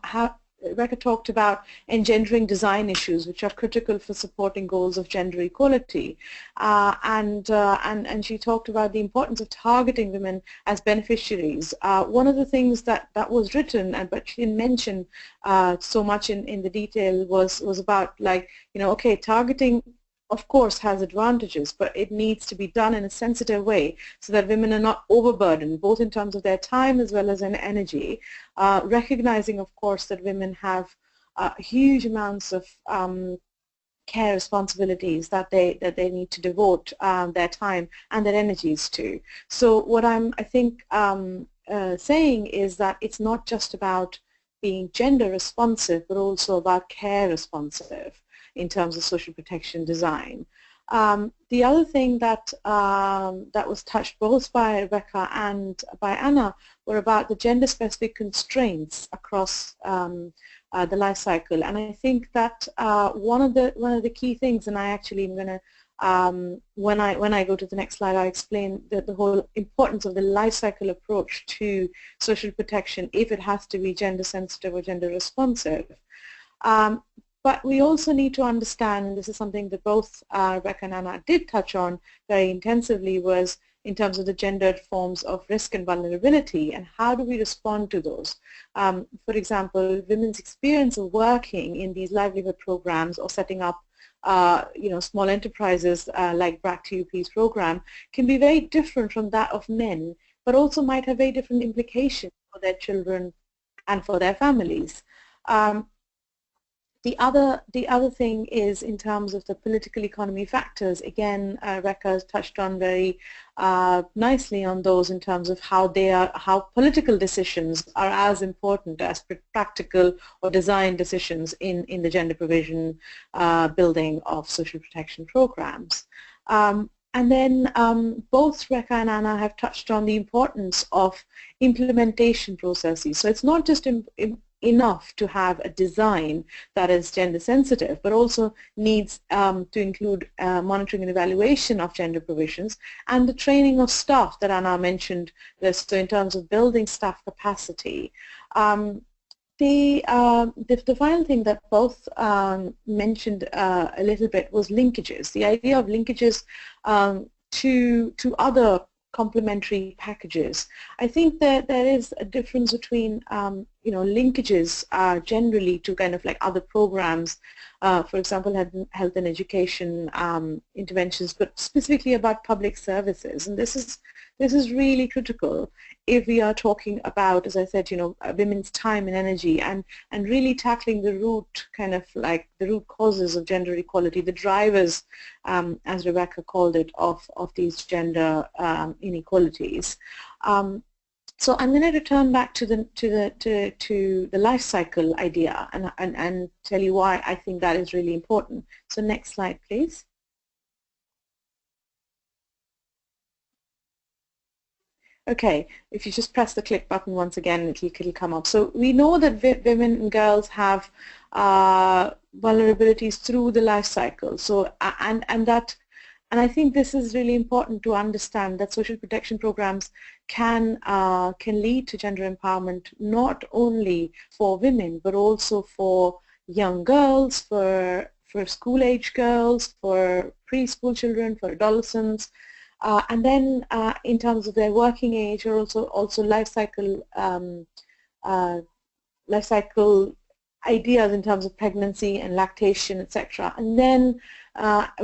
Rebecca talked about engendering design issues, which are critical for supporting goals of gender equality, and she talked about the importance of targeting women as beneficiaries. One of the things that was written, but she didn't mention so much in the detail, was about, like, you know, okay, targeting of course has advantages, but it needs to be done in a sensitive way so that women are not overburdened, both in terms of their time as well as in energy, recognizing of course that women have huge amounts of care responsibilities that they need to devote their time and their energies to. So what I think saying is that it's not just about being gender responsive, but also about care responsive in terms of social protection design. The other thing that was touched both by Rebecca and by Anna were about the gender-specific constraints across the life cycle, and I think that one of the key things, and I actually am going to when I go to the next slide, I'll explain the whole importance of the life cycle approach to social protection if it has to be gender sensitive or gender responsive. But we also need to understand, and this is something that both Rebecca and Anna did touch on very intensively, was in terms of the gendered forms of risk and vulnerability, and how do we respond to those. For example, women's experience of working in these livelihood programs or setting up you know, small enterprises like BRAC TUP's program can be very different from that of men, but also might have very different implications for their children and for their families. The other thing is in terms of the political economy factors. Again, Rebecca has touched on very nicely on those in terms of how political decisions are as important as practical or design decisions in the gender provision building of social protection programs. And then both Rebecca and Anna have touched on the importance of implementation processes. So it's not just enough to have a design that is gender sensitive, but also needs to include monitoring and evaluation of gender provisions and the training of staff that Anna mentioned, so in terms of building staff capacity. The final thing that both mentioned a little bit was linkages, the idea of linkages to other complementary packages. I think that there is a difference between linkages generally to kind of like other programs, for example health and education interventions, but specifically about public services, and this is really critical if we are talking about, as I said, women's time and energy, and really tackling the root, kind of like the root causes of gender equality, the drivers, as Rebecca called it, of these gender inequalities. So I'm going to return back to the life cycle idea and tell you why I think that is really important. So next slide, please. Okay, if you just press the click button once again, it'll come up. So we know that women and girls have vulnerabilities through the life cycle. So and I think this is really important to understand, that social protection programs can lead to gender empowerment not only for women but also for young girls, for school-age girls, for preschool children, for adolescents. And then in terms of their working age, or also life cycle ideas in terms of pregnancy and lactation, etc. And then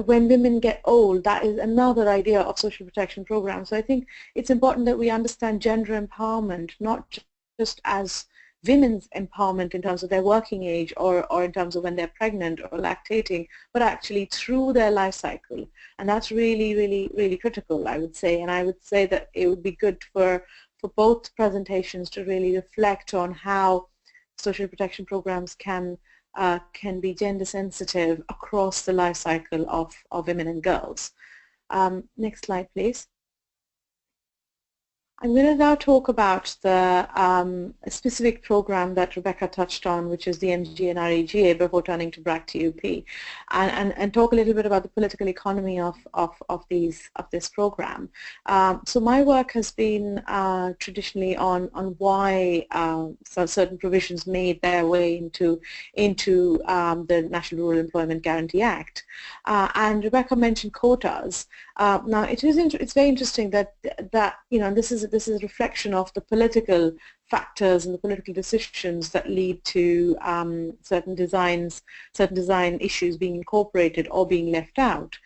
when women get old, that is another idea of social protection programs. So I think it's important that we understand gender empowerment not just as women's empowerment in terms of their working age or in terms of when they're pregnant or lactating, but actually through their life cycle. And that's really, really, really critical, I would say. And I would say that it would be good for both presentations to really reflect on how social protection programs can be gender sensitive across the life cycle of women and girls. Next slide, please. I'm going to now talk about the specific program that Rebecca touched on, which is the MG and REGA, before turning to BRAC TUP, and talk a little bit about the political economy of this program. So my work has been traditionally on why certain provisions made their way into the National Rural Employment Guarantee Act, and Rebecca mentioned quotas. Now it's very interesting that this is a reflection of the political factors and the political decisions that lead to certain design issues being incorporated or being left out.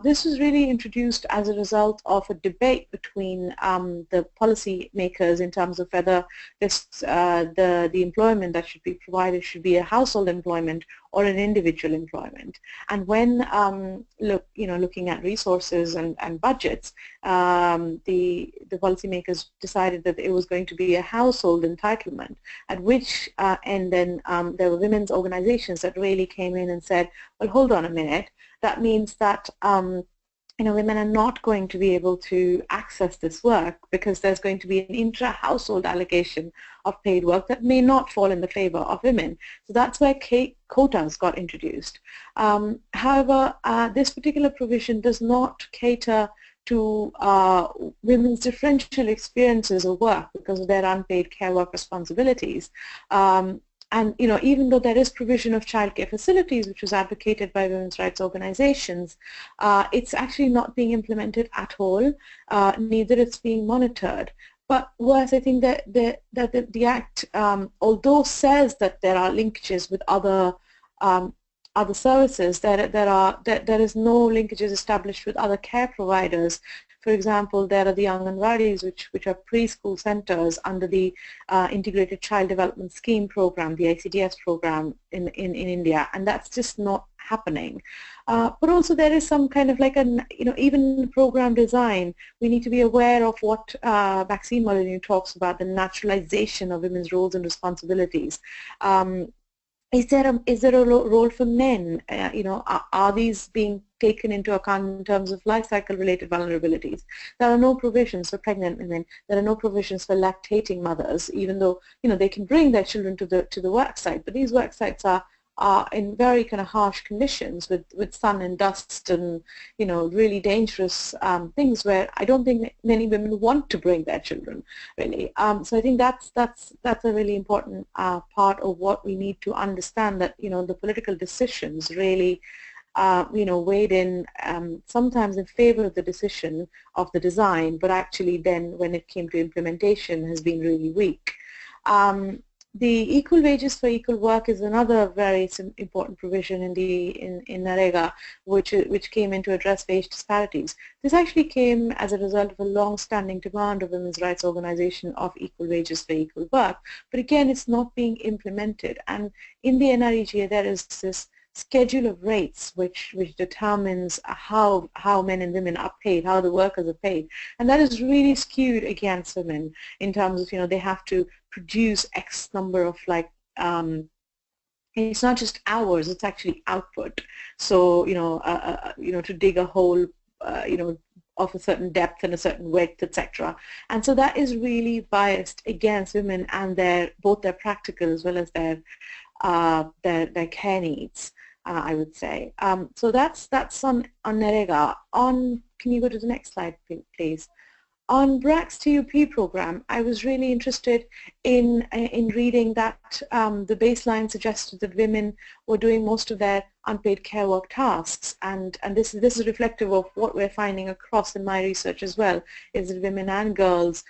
This was really introduced as a result of a debate between the policy makers in terms of whether the employment that should be provided should be a household employment or an individual employment. And when looking at resources and budgets, the policymakers decided that it was going to be a household entitlement, at which and then there were women's organizations that really came in and said, well, hold on a minute, that means that women are not going to be able to access this work because there's going to be an intra-household allocation of paid work that may not fall in the favor of women. So that's where quotas got introduced. However, this particular provision does not cater to women's differential experiences of work because of their unpaid care work responsibilities. And even though there is provision of childcare facilities, which was advocated by women's rights organizations, it's actually not being implemented at all. Neither it's being monitored. But worse, I think that the Act, although says that there are linkages with other services, there is no linkages established with other care providers, for example, there are the Anganwadis, which are preschool centers under the Integrated Child Development Scheme program, the ICDS program in India, and that's just not happening. But also there is some kind of like even program design, we need to be aware of what Maxine Molyneux talks about, the naturalization of women's roles and responsibilities. Is there a role for men? Are these being taken into account in terms of life cycle related vulnerabilities? There are no provisions for pregnant women. There are no provisions for lactating mothers, even though they can bring their children to the work site. But these work sites are in very kind of harsh conditions with sun and dust and really dangerous things where I don't think many women want to bring their children really. So I think that's a really important part of what we need to understand, that the political decisions really weighed in sometimes in favor of the decision of the design, but actually then when it came to implementation has been really weak. The equal wages for equal work is another very important provision in NREGA, which came in to address wage disparities. This actually came as a result of a long-standing demand of women's rights organization of equal wages for equal work, but again, it's not being implemented. And in the NREGA, there is this schedule of rates which determines how men and women are paid, how the workers are paid, and that is really skewed against women in terms of they have to produce X number of it's not just hours, it's actually output. So to dig a hole of a certain depth and a certain width, etc. And so that is really biased against women and both their practical as well as their care needs. I would say. So that's on NREGA. Can you go to the next slide, please? On BRAC's TUP program, I was really interested in reading that the baseline suggested that women were doing most of their unpaid care work tasks, and this is reflective of what we're finding across in my research as well, is that women and girls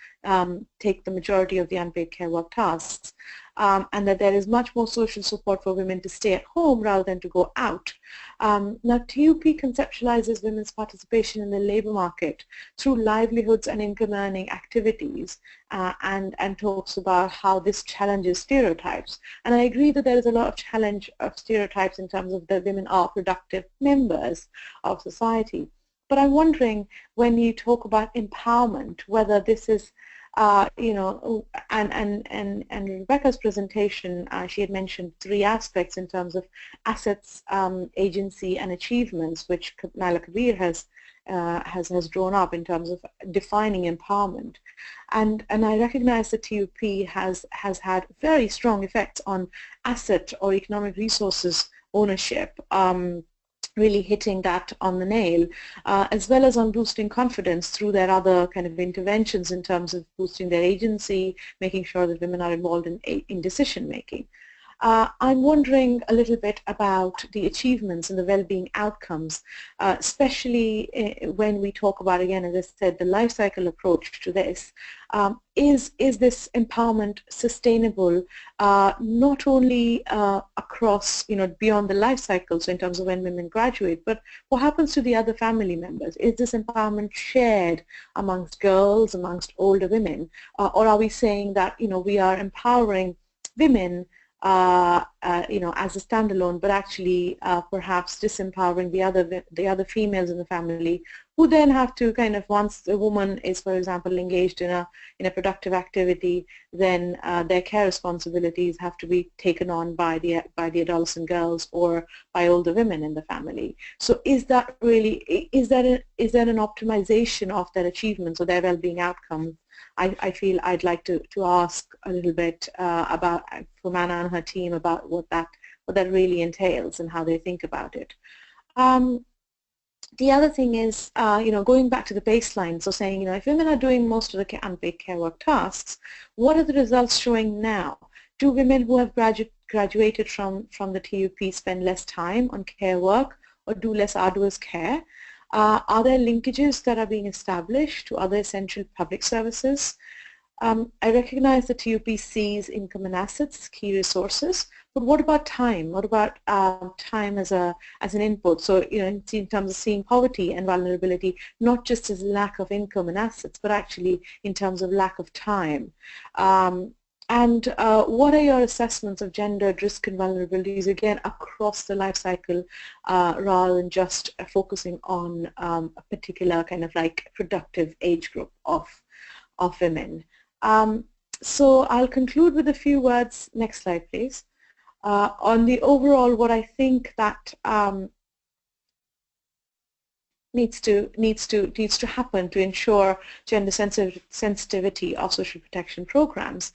take the majority of the unpaid care work tasks. And that there is much more social support for women to stay at home rather than to go out. Now, TUP conceptualizes women's participation in the labor market through livelihoods and income earning activities and talks about how this challenges stereotypes. And I agree that there is a lot of challenge of stereotypes in terms of that women are productive members of society. But I'm wondering, when you talk about empowerment, whether this is and Rebecca's presentation, she had mentioned 3 aspects in terms of assets, agency, and achievements, which Naila Kabir has drawn up in terms of defining empowerment. And I recognize that TUP has had very strong effects on asset or economic resources ownership. Really hitting that on the nail, as well as on boosting confidence through their other kind of interventions in terms of boosting their agency, making sure that women are involved in decision making. I'm wondering a little bit about the achievements and the well-being outcomes, especially when we talk about, again, as I said, the life cycle approach to this. Is this empowerment sustainable, not only across, beyond the life cycle, so in terms of when women graduate, but what happens to the other family members? Is this empowerment shared amongst girls, amongst older women, or are we saying that, we are empowering women as a standalone, but actually perhaps disempowering the other females in the family, who then have to kind of, once the woman is, for example, engaged in a productive activity, then their care responsibilities have to be taken on by the adolescent girls or by older women in the family. So is that really, is that an optimization of their achievements or their well-being outcomes? I feel I'd like to ask a little bit about, from Anna and her team, about what that really entails and how they think about it. The other thing is, going back to the baseline, so saying, if women are doing most of the unpaid care work tasks, what are the results showing now? Do women who have graduated from the TUP spend less time on care work or do less arduous care? Are there linkages that are being established to other essential public services? I recognize the TUP sees income and assets as key resources, but what about time? What about time as an input? So, you know, in terms of seeing poverty and vulnerability, not just as lack of income and assets, but actually in terms of lack of time. And what are your assessments of gendered risk and vulnerabilities, again, across the life cycle, rather than just focusing on a particular kind of like productive age group of women? So I'll conclude with a few words. Next slide, please. On the overall, what I think that needs to happen to ensure gender sensitivity of social protection programs.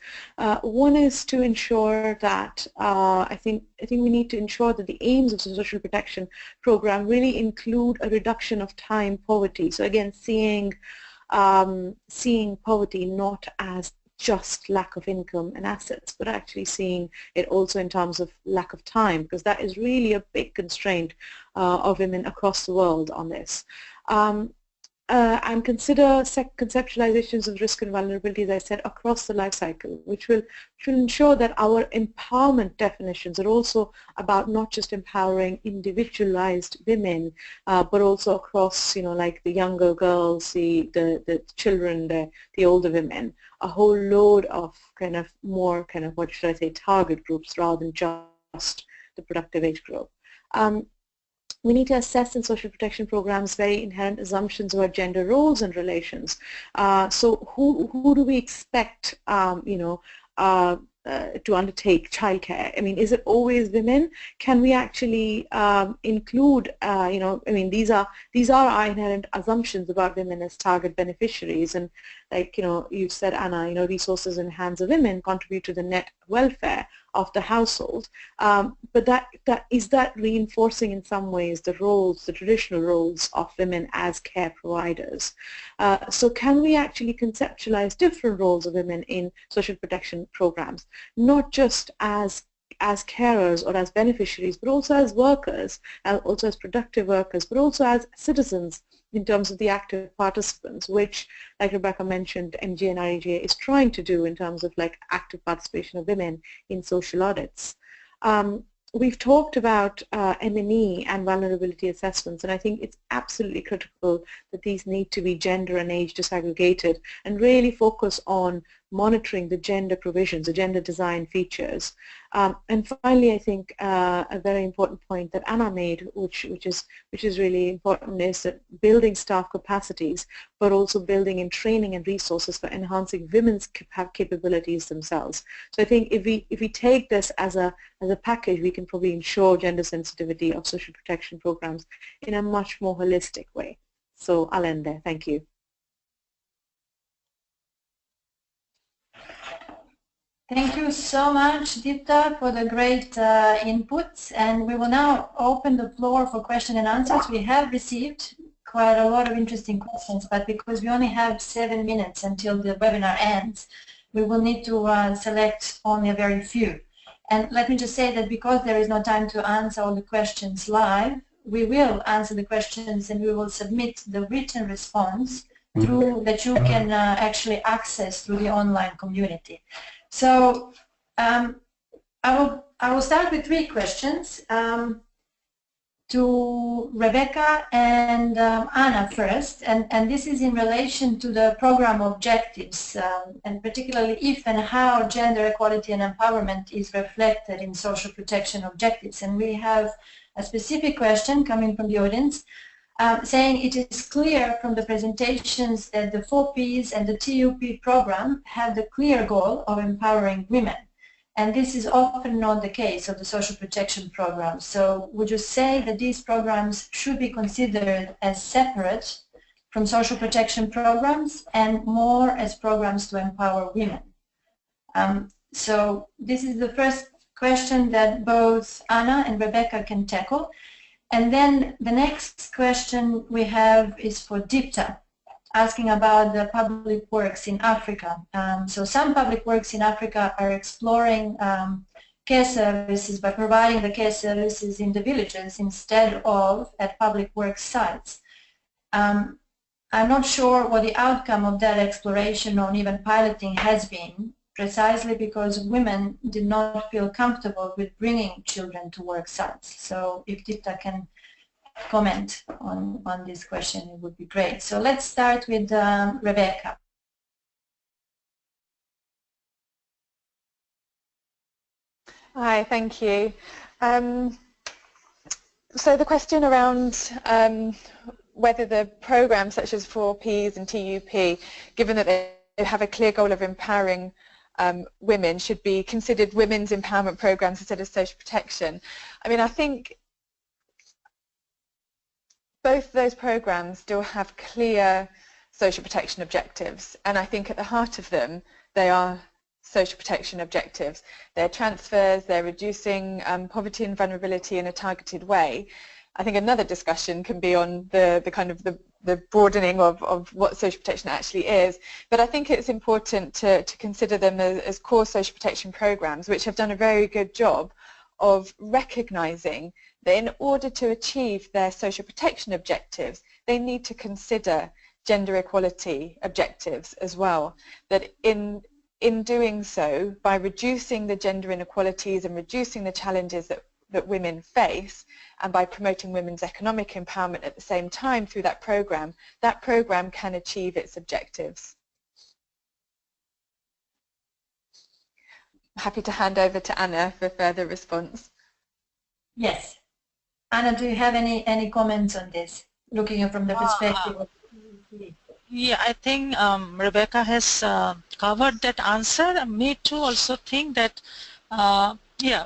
One is to ensure that I think we need to ensure that the aims of the social protection program really include a reduction of time poverty. So again, seeing poverty not as just lack of income and assets, but actually seeing it also in terms of lack of time, because that is really a big constraint of women across the world on this. And consider conceptualizations of risk and vulnerability, as I said, across the life cycle, which will ensure that our empowerment definitions are also about not just empowering individualized women, but also across, you know, like the younger girls, the children, the older women, a whole load of kind of more kind of, what should I say, target groups rather than just the productive age group. We need to assess in social protection programs very inherent assumptions about gender roles and relations. So who do we expect, you know, to undertake childcare? I mean, is it always women? Can we actually include, you know, I mean, these are our inherent assumptions about women as target beneficiaries, and like, you know, you said, Anna, you know, resources in the hands of women contribute to the net welfare of the household, but is that reinforcing in some ways the roles, the traditional roles of women as care providers? So can we actually conceptualize different roles of women in social protection programs, not just as carers or as beneficiaries, but also as workers, also as productive workers, but also as citizens in terms of the active participants, which, like Rebecca mentioned, MG and REJ is trying to do in terms of like active participation of women in social audits. We've talked about M&E and vulnerability assessments, and I think it's absolutely critical that these need to be gender and age disaggregated and really focus on monitoring the gender provisions, the gender design features. And finally, I think a very important point that Anna made, which is really important, is that building staff capacities, but also building in training and resources for enhancing women's capabilities themselves. So I think if we take this as a package, we can probably ensure gender sensitivity of social protection programs in a much more holistic way. So I'll end there. Thank you. Thank you so much, Deepta, for the great input. And we will now open the floor for question and answers. We have received quite a lot of interesting questions, but because we only have 7 minutes until the webinar ends, we will need to select only a very few. And let me just say that because there is no time to answer all the questions live, we will answer the questions and we will submit the written response through that you can actually access through the online community. So I will start with 3 questions to Rebecca and Anna first, and this is in relation to the program objectives, and particularly if and how gender equality and empowerment is reflected in social protection objectives. And we have a specific question coming from the audience saying it is clear from the presentations that the 4 Ps and the TUP program have the clear goal of empowering women. And this is often not the case of the social protection programs. So would you say that these programs should be considered as separate from social protection programs and more as programs to empower women? So this is the first question that both Anna and Rebecca can tackle. And then the next question we have is for Deepta, asking about the public works in Africa. So some public works in Africa are exploring care services by providing the care services in the villages instead of at public works sites. I'm not sure what the outcome of that exploration or even piloting has been, precisely because women did not feel comfortable with bringing children to work sites. So if Dita can comment on this question, it would be great. So let's start with Rebecca. Hi, thank you. So the question around whether the programs such as 4Ps and TUP, given that they have a clear goal of empowering women, should be considered women's empowerment programs instead of social protection. I mean, I think both those programs still have clear social protection objectives, and I think at the heart of them they are social protection objectives. They're transfers, they're reducing poverty and vulnerability in a targeted way. I think another discussion can be on the kind of the broadening of what social protection actually is, but I think it's important to consider them as core social protection programs, which have done a very good job of recognizing that in order to achieve their social protection objectives, they need to consider gender equality objectives as well. That in doing so, by reducing the gender inequalities and reducing the challenges that women face, and by promoting women's economic empowerment at the same time through that program can achieve its objectives. Happy to hand over to Anna for further response. Yes. Anna, do you have any comments on this, looking from the perspective of... Yeah, I think Rebecca has covered that answer. Me too also think that, yeah,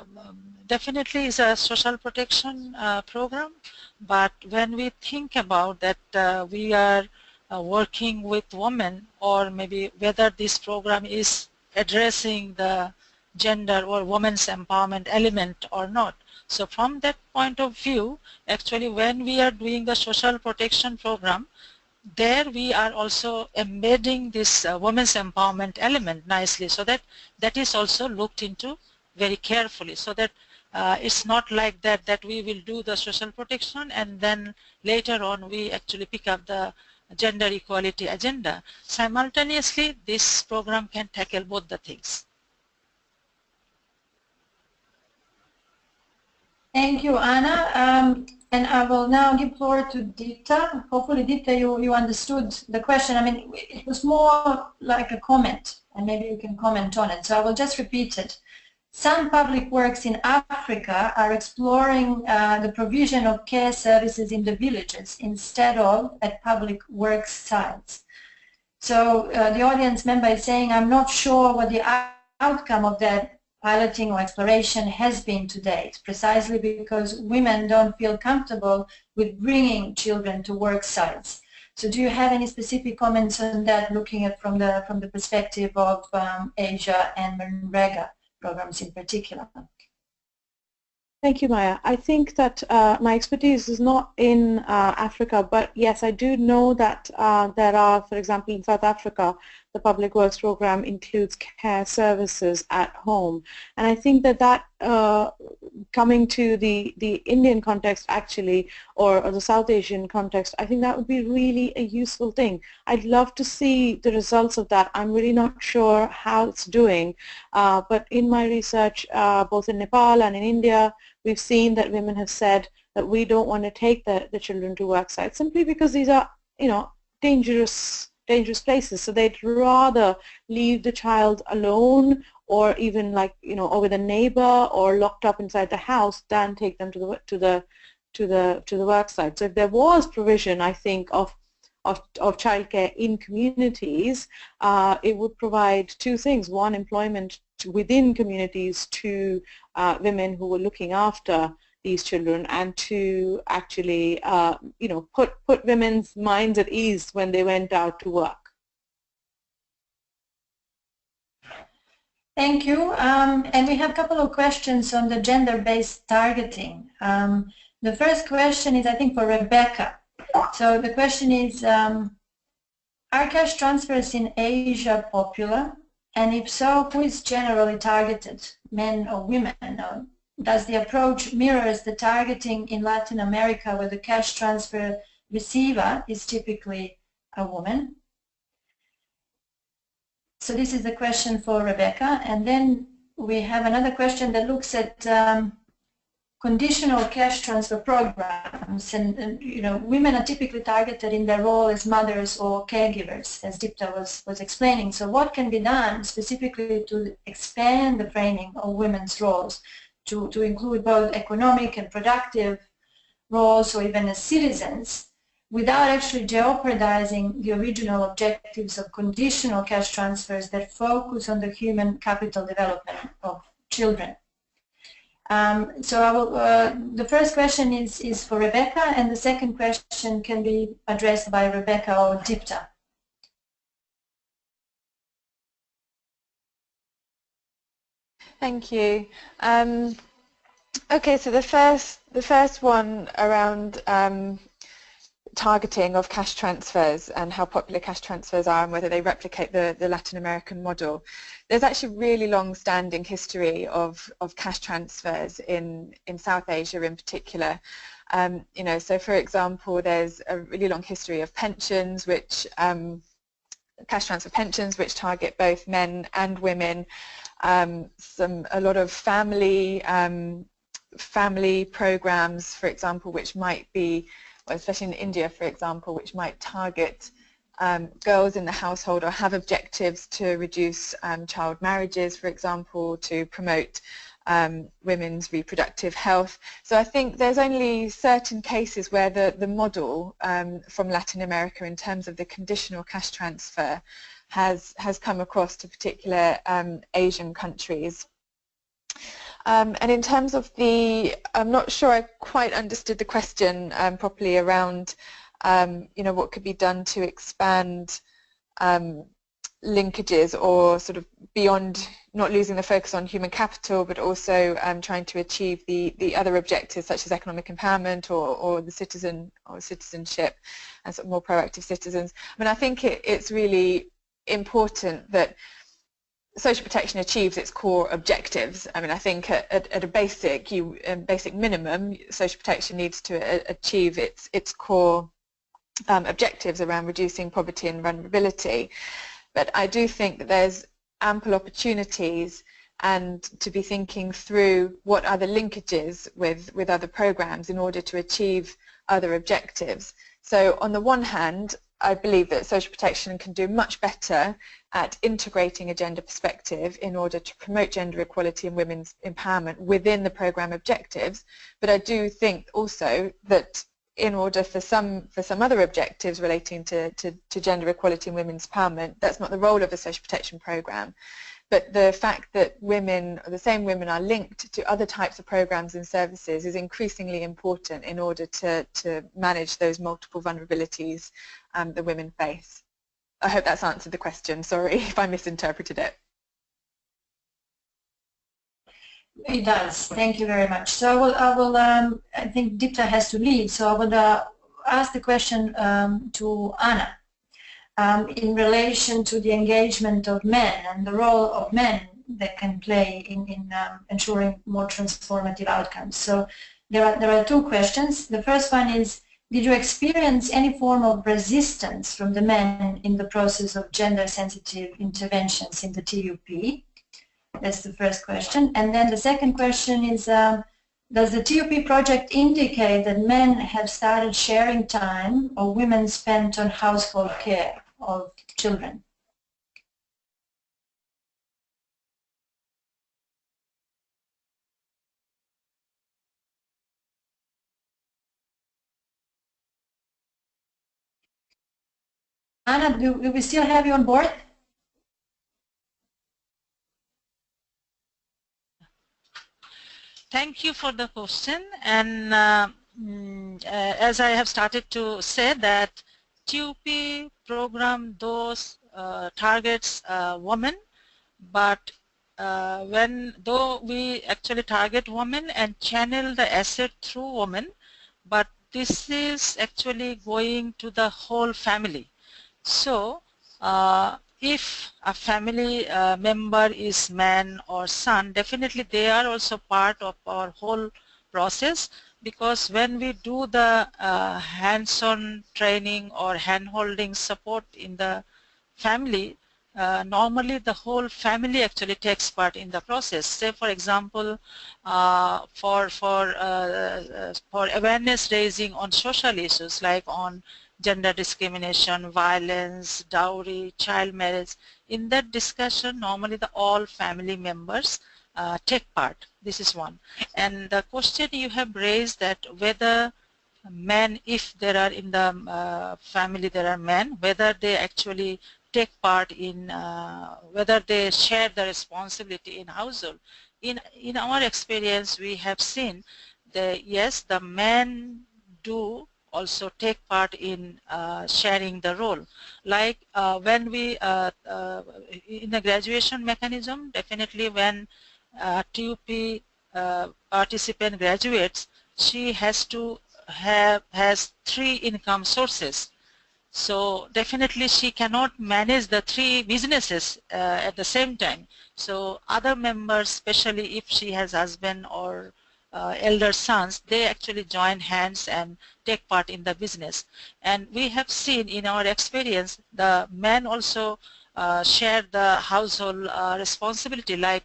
definitely is a social protection program, but when we think about that we are working with women, or maybe whether this program is addressing the gender or women's empowerment element or not. So from that point of view, actually when we are doing the social protection program, there we are also embedding this women's empowerment element nicely, so that is also looked into very carefully, so that it's not like that we will do the social protection and then later on we actually pick up the gender equality agenda. Simultaneously, this program can tackle both the things. Thank you, Anna. And I will now give floor to Dita. Hopefully, Dita, you understood the question. I mean, it was more like a comment, and maybe you can comment on it. So I will just repeat it. Some public works in Africa are exploring the provision of care services in the villages instead of at public work sites. So the audience member is saying, I'm not sure what the outcome of that piloting or exploration has been to date, precisely because women don't feel comfortable with bringing children to work sites. So do you have any specific comments on that, looking at from the perspective of Asia and MNREGA programs in particular? Thank you, Maya. I think that my expertise is not in Africa, but yes, I do know that there are, for example, in South Africa, the Public Works program includes care services at home. And I think that coming to the Indian context actually, or the South Asian context, I think that would be really a useful thing. I'd love to see the results of that. I'm really not sure how it's doing, but in my research, both in Nepal and in India, we've seen that women have said that we don't want to take the children to work sites simply because these are, dangerous places. So they'd rather leave the child alone, or even or with a neighbor, or locked up inside the house, than take them to the work site. So if there was provision, I think, of childcare in communities, it would provide two things. One, employment within communities to women who were looking after these children, and to actually put women's minds at ease when they went out to work. Thank you. And we have a couple of questions on the gender-based targeting. The first question is, I think, for Rebecca. So the question is, are cash transfers in Asia popular? And if so, who is generally targeted, men or women? Or does the approach mirrors the targeting in Latin America, where the cash transfer receiver is typically a woman? So this is the question for Rebecca. And then we have another question that looks at conditional cash transfer programs, and you know, women are typically targeted in their role as mothers or caregivers, as Dipta was explaining. So what can be done specifically to expand the framing of women's roles to include both economic and productive roles, or even as citizens, without actually jeopardizing the original objectives of conditional cash transfers that focus on the human capital development of children? So I will, the first question is for Rebecca, and the second question can be addressed by Rebecca or Dipta. Thank you. Okay, so the first one around targeting of cash transfers and how popular cash transfers are and whether they replicate the Latin American model. There's actually really long-standing history of cash transfers in South Asia in particular. You know, so for example, there's a really long history of pensions, which cash transfer pensions, which target both men and women. A lot of family programs, for example, which might be, well, especially in India, for example, which might target girls in the household or have objectives to reduce child marriages, for example, to promote women's reproductive health. So I think there's only certain cases where the model from Latin America in terms of the conditional cash transfer has come across to particular Asian countries. And in terms of the, I'm not sure I quite understood the question properly around, you know, what could be done to expand linkages or sort of beyond, not losing the focus on human capital, but also trying to achieve the other objectives such as economic empowerment or the citizen or citizenship and sort of more proactive citizens. I mean, I think it's really important that social protection achieves its core objectives. I mean, I think at a basic minimum, social protection needs to achieve its core objectives around reducing poverty and vulnerability. But I do think that there's ample opportunities and to be thinking through what are the linkages with other programs in order to achieve other objectives. So on the one hand, I believe that social protection can do much better at integrating a gender perspective in order to promote gender equality and women's empowerment within the program objectives. But I do think also that in order for some other objectives relating to gender equality and women's empowerment, that's not the role of a social protection program. But the fact that women, or the same women, are linked to other types of programs and services is increasingly important in order to manage those multiple vulnerabilities that women face. I hope that's answered the question. Sorry if I misinterpreted it. It does. Thank you very much. So I think Dipta has to leave, so I will ask the question to Anna. In relation to the engagement of men and the role of men that can play in ensuring more transformative outcomes. So there are two questions. The first one is, did you experience any form of resistance from the men in the process of gender-sensitive interventions in the TUP? That's the first question. And then the second question is, does the TUP project indicate that men have started sharing time or women spent on household care of children? Anna, do we still have you on board? Thank you for the question. And as I have started to say that TUP program targets women, but though we actually target women and channel the asset through women, but this is actually going to the whole family. So if a family member is man or son, definitely they are also part of our whole process, because when we do the hands-on training or hand-holding support in the family, normally the whole family actually takes part in the process. Say for example, for awareness raising on social issues like on gender discrimination, violence, dowry, child marriage, in that discussion normally all family members take part. This is one. And the question you have raised that whether men, if there are in the family there are men, whether they actually take part in, whether they share the responsibility in household. In our experience, we have seen that yes, the men do also take part in sharing the role. Like when we, in the graduation mechanism, definitely when TUP participant graduates, she has to has 3 income sources. So definitely she cannot manage the 3 businesses at the same time. So other members, especially if she has husband or elder sons, they actually join hands and take part in the business. And we have seen in our experience the men also share the household responsibility, like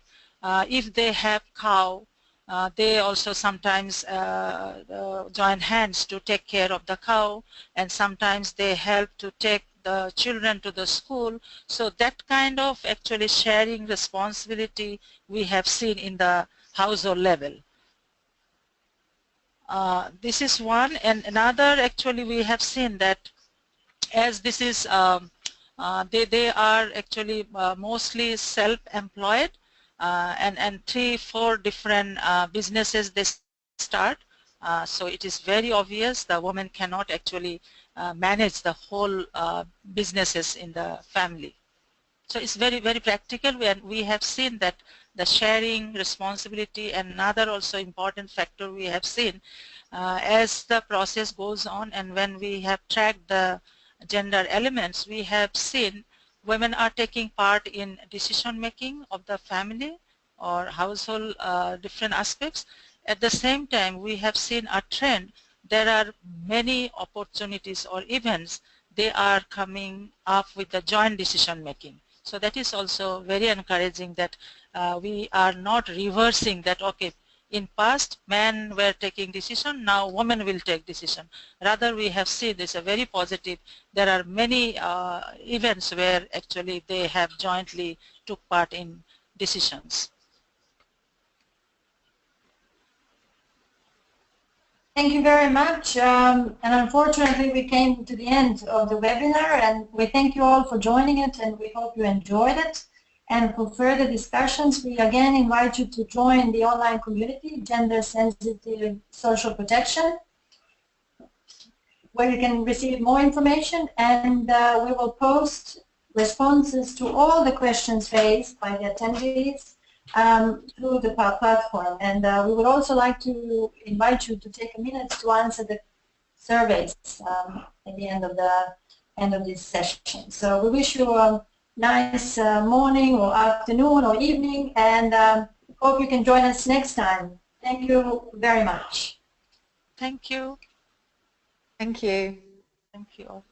if they have cow, they also sometimes join hands to take care of the cow, and sometimes they help to take the children to the school. So that kind of actually sharing responsibility we have seen in the household level. This is one, and another actually we have seen that as this is they are actually mostly self-employed, and 3-4 different businesses they start. So it is very obvious the woman cannot actually manage the whole businesses in the family. So it's very, very practical, and we have seen that the sharing responsibility, and another also important factor we have seen as the process goes on, and when we have tracked the gender elements, we have seen women are taking part in decision making of the family or household different aspects. At the same time, we have seen a trend. There are many opportunities or events they are coming up with the joint decision making. So that is also very encouraging that we are not reversing that, okay, in past men were taking decision, now women will take decision. Rather we have seen this a very positive. There are many events where actually they have jointly took part in decisions. Thank you very much. And unfortunately, we came to the end of the webinar, and we thank you all for joining it, and we hope you enjoyed it. And for further discussions, we again invite you to join the online community, Gender Sensitive Social Protection, where you can receive more information, and we will post responses to all the questions raised by the attendees through the platform. And we would also like to invite you to take a minute to answer the surveys at the end of this session. So we wish you a nice morning or afternoon or evening, and hope you can join us next time. Thank you very much. Thank you. Thank you. Thank you all.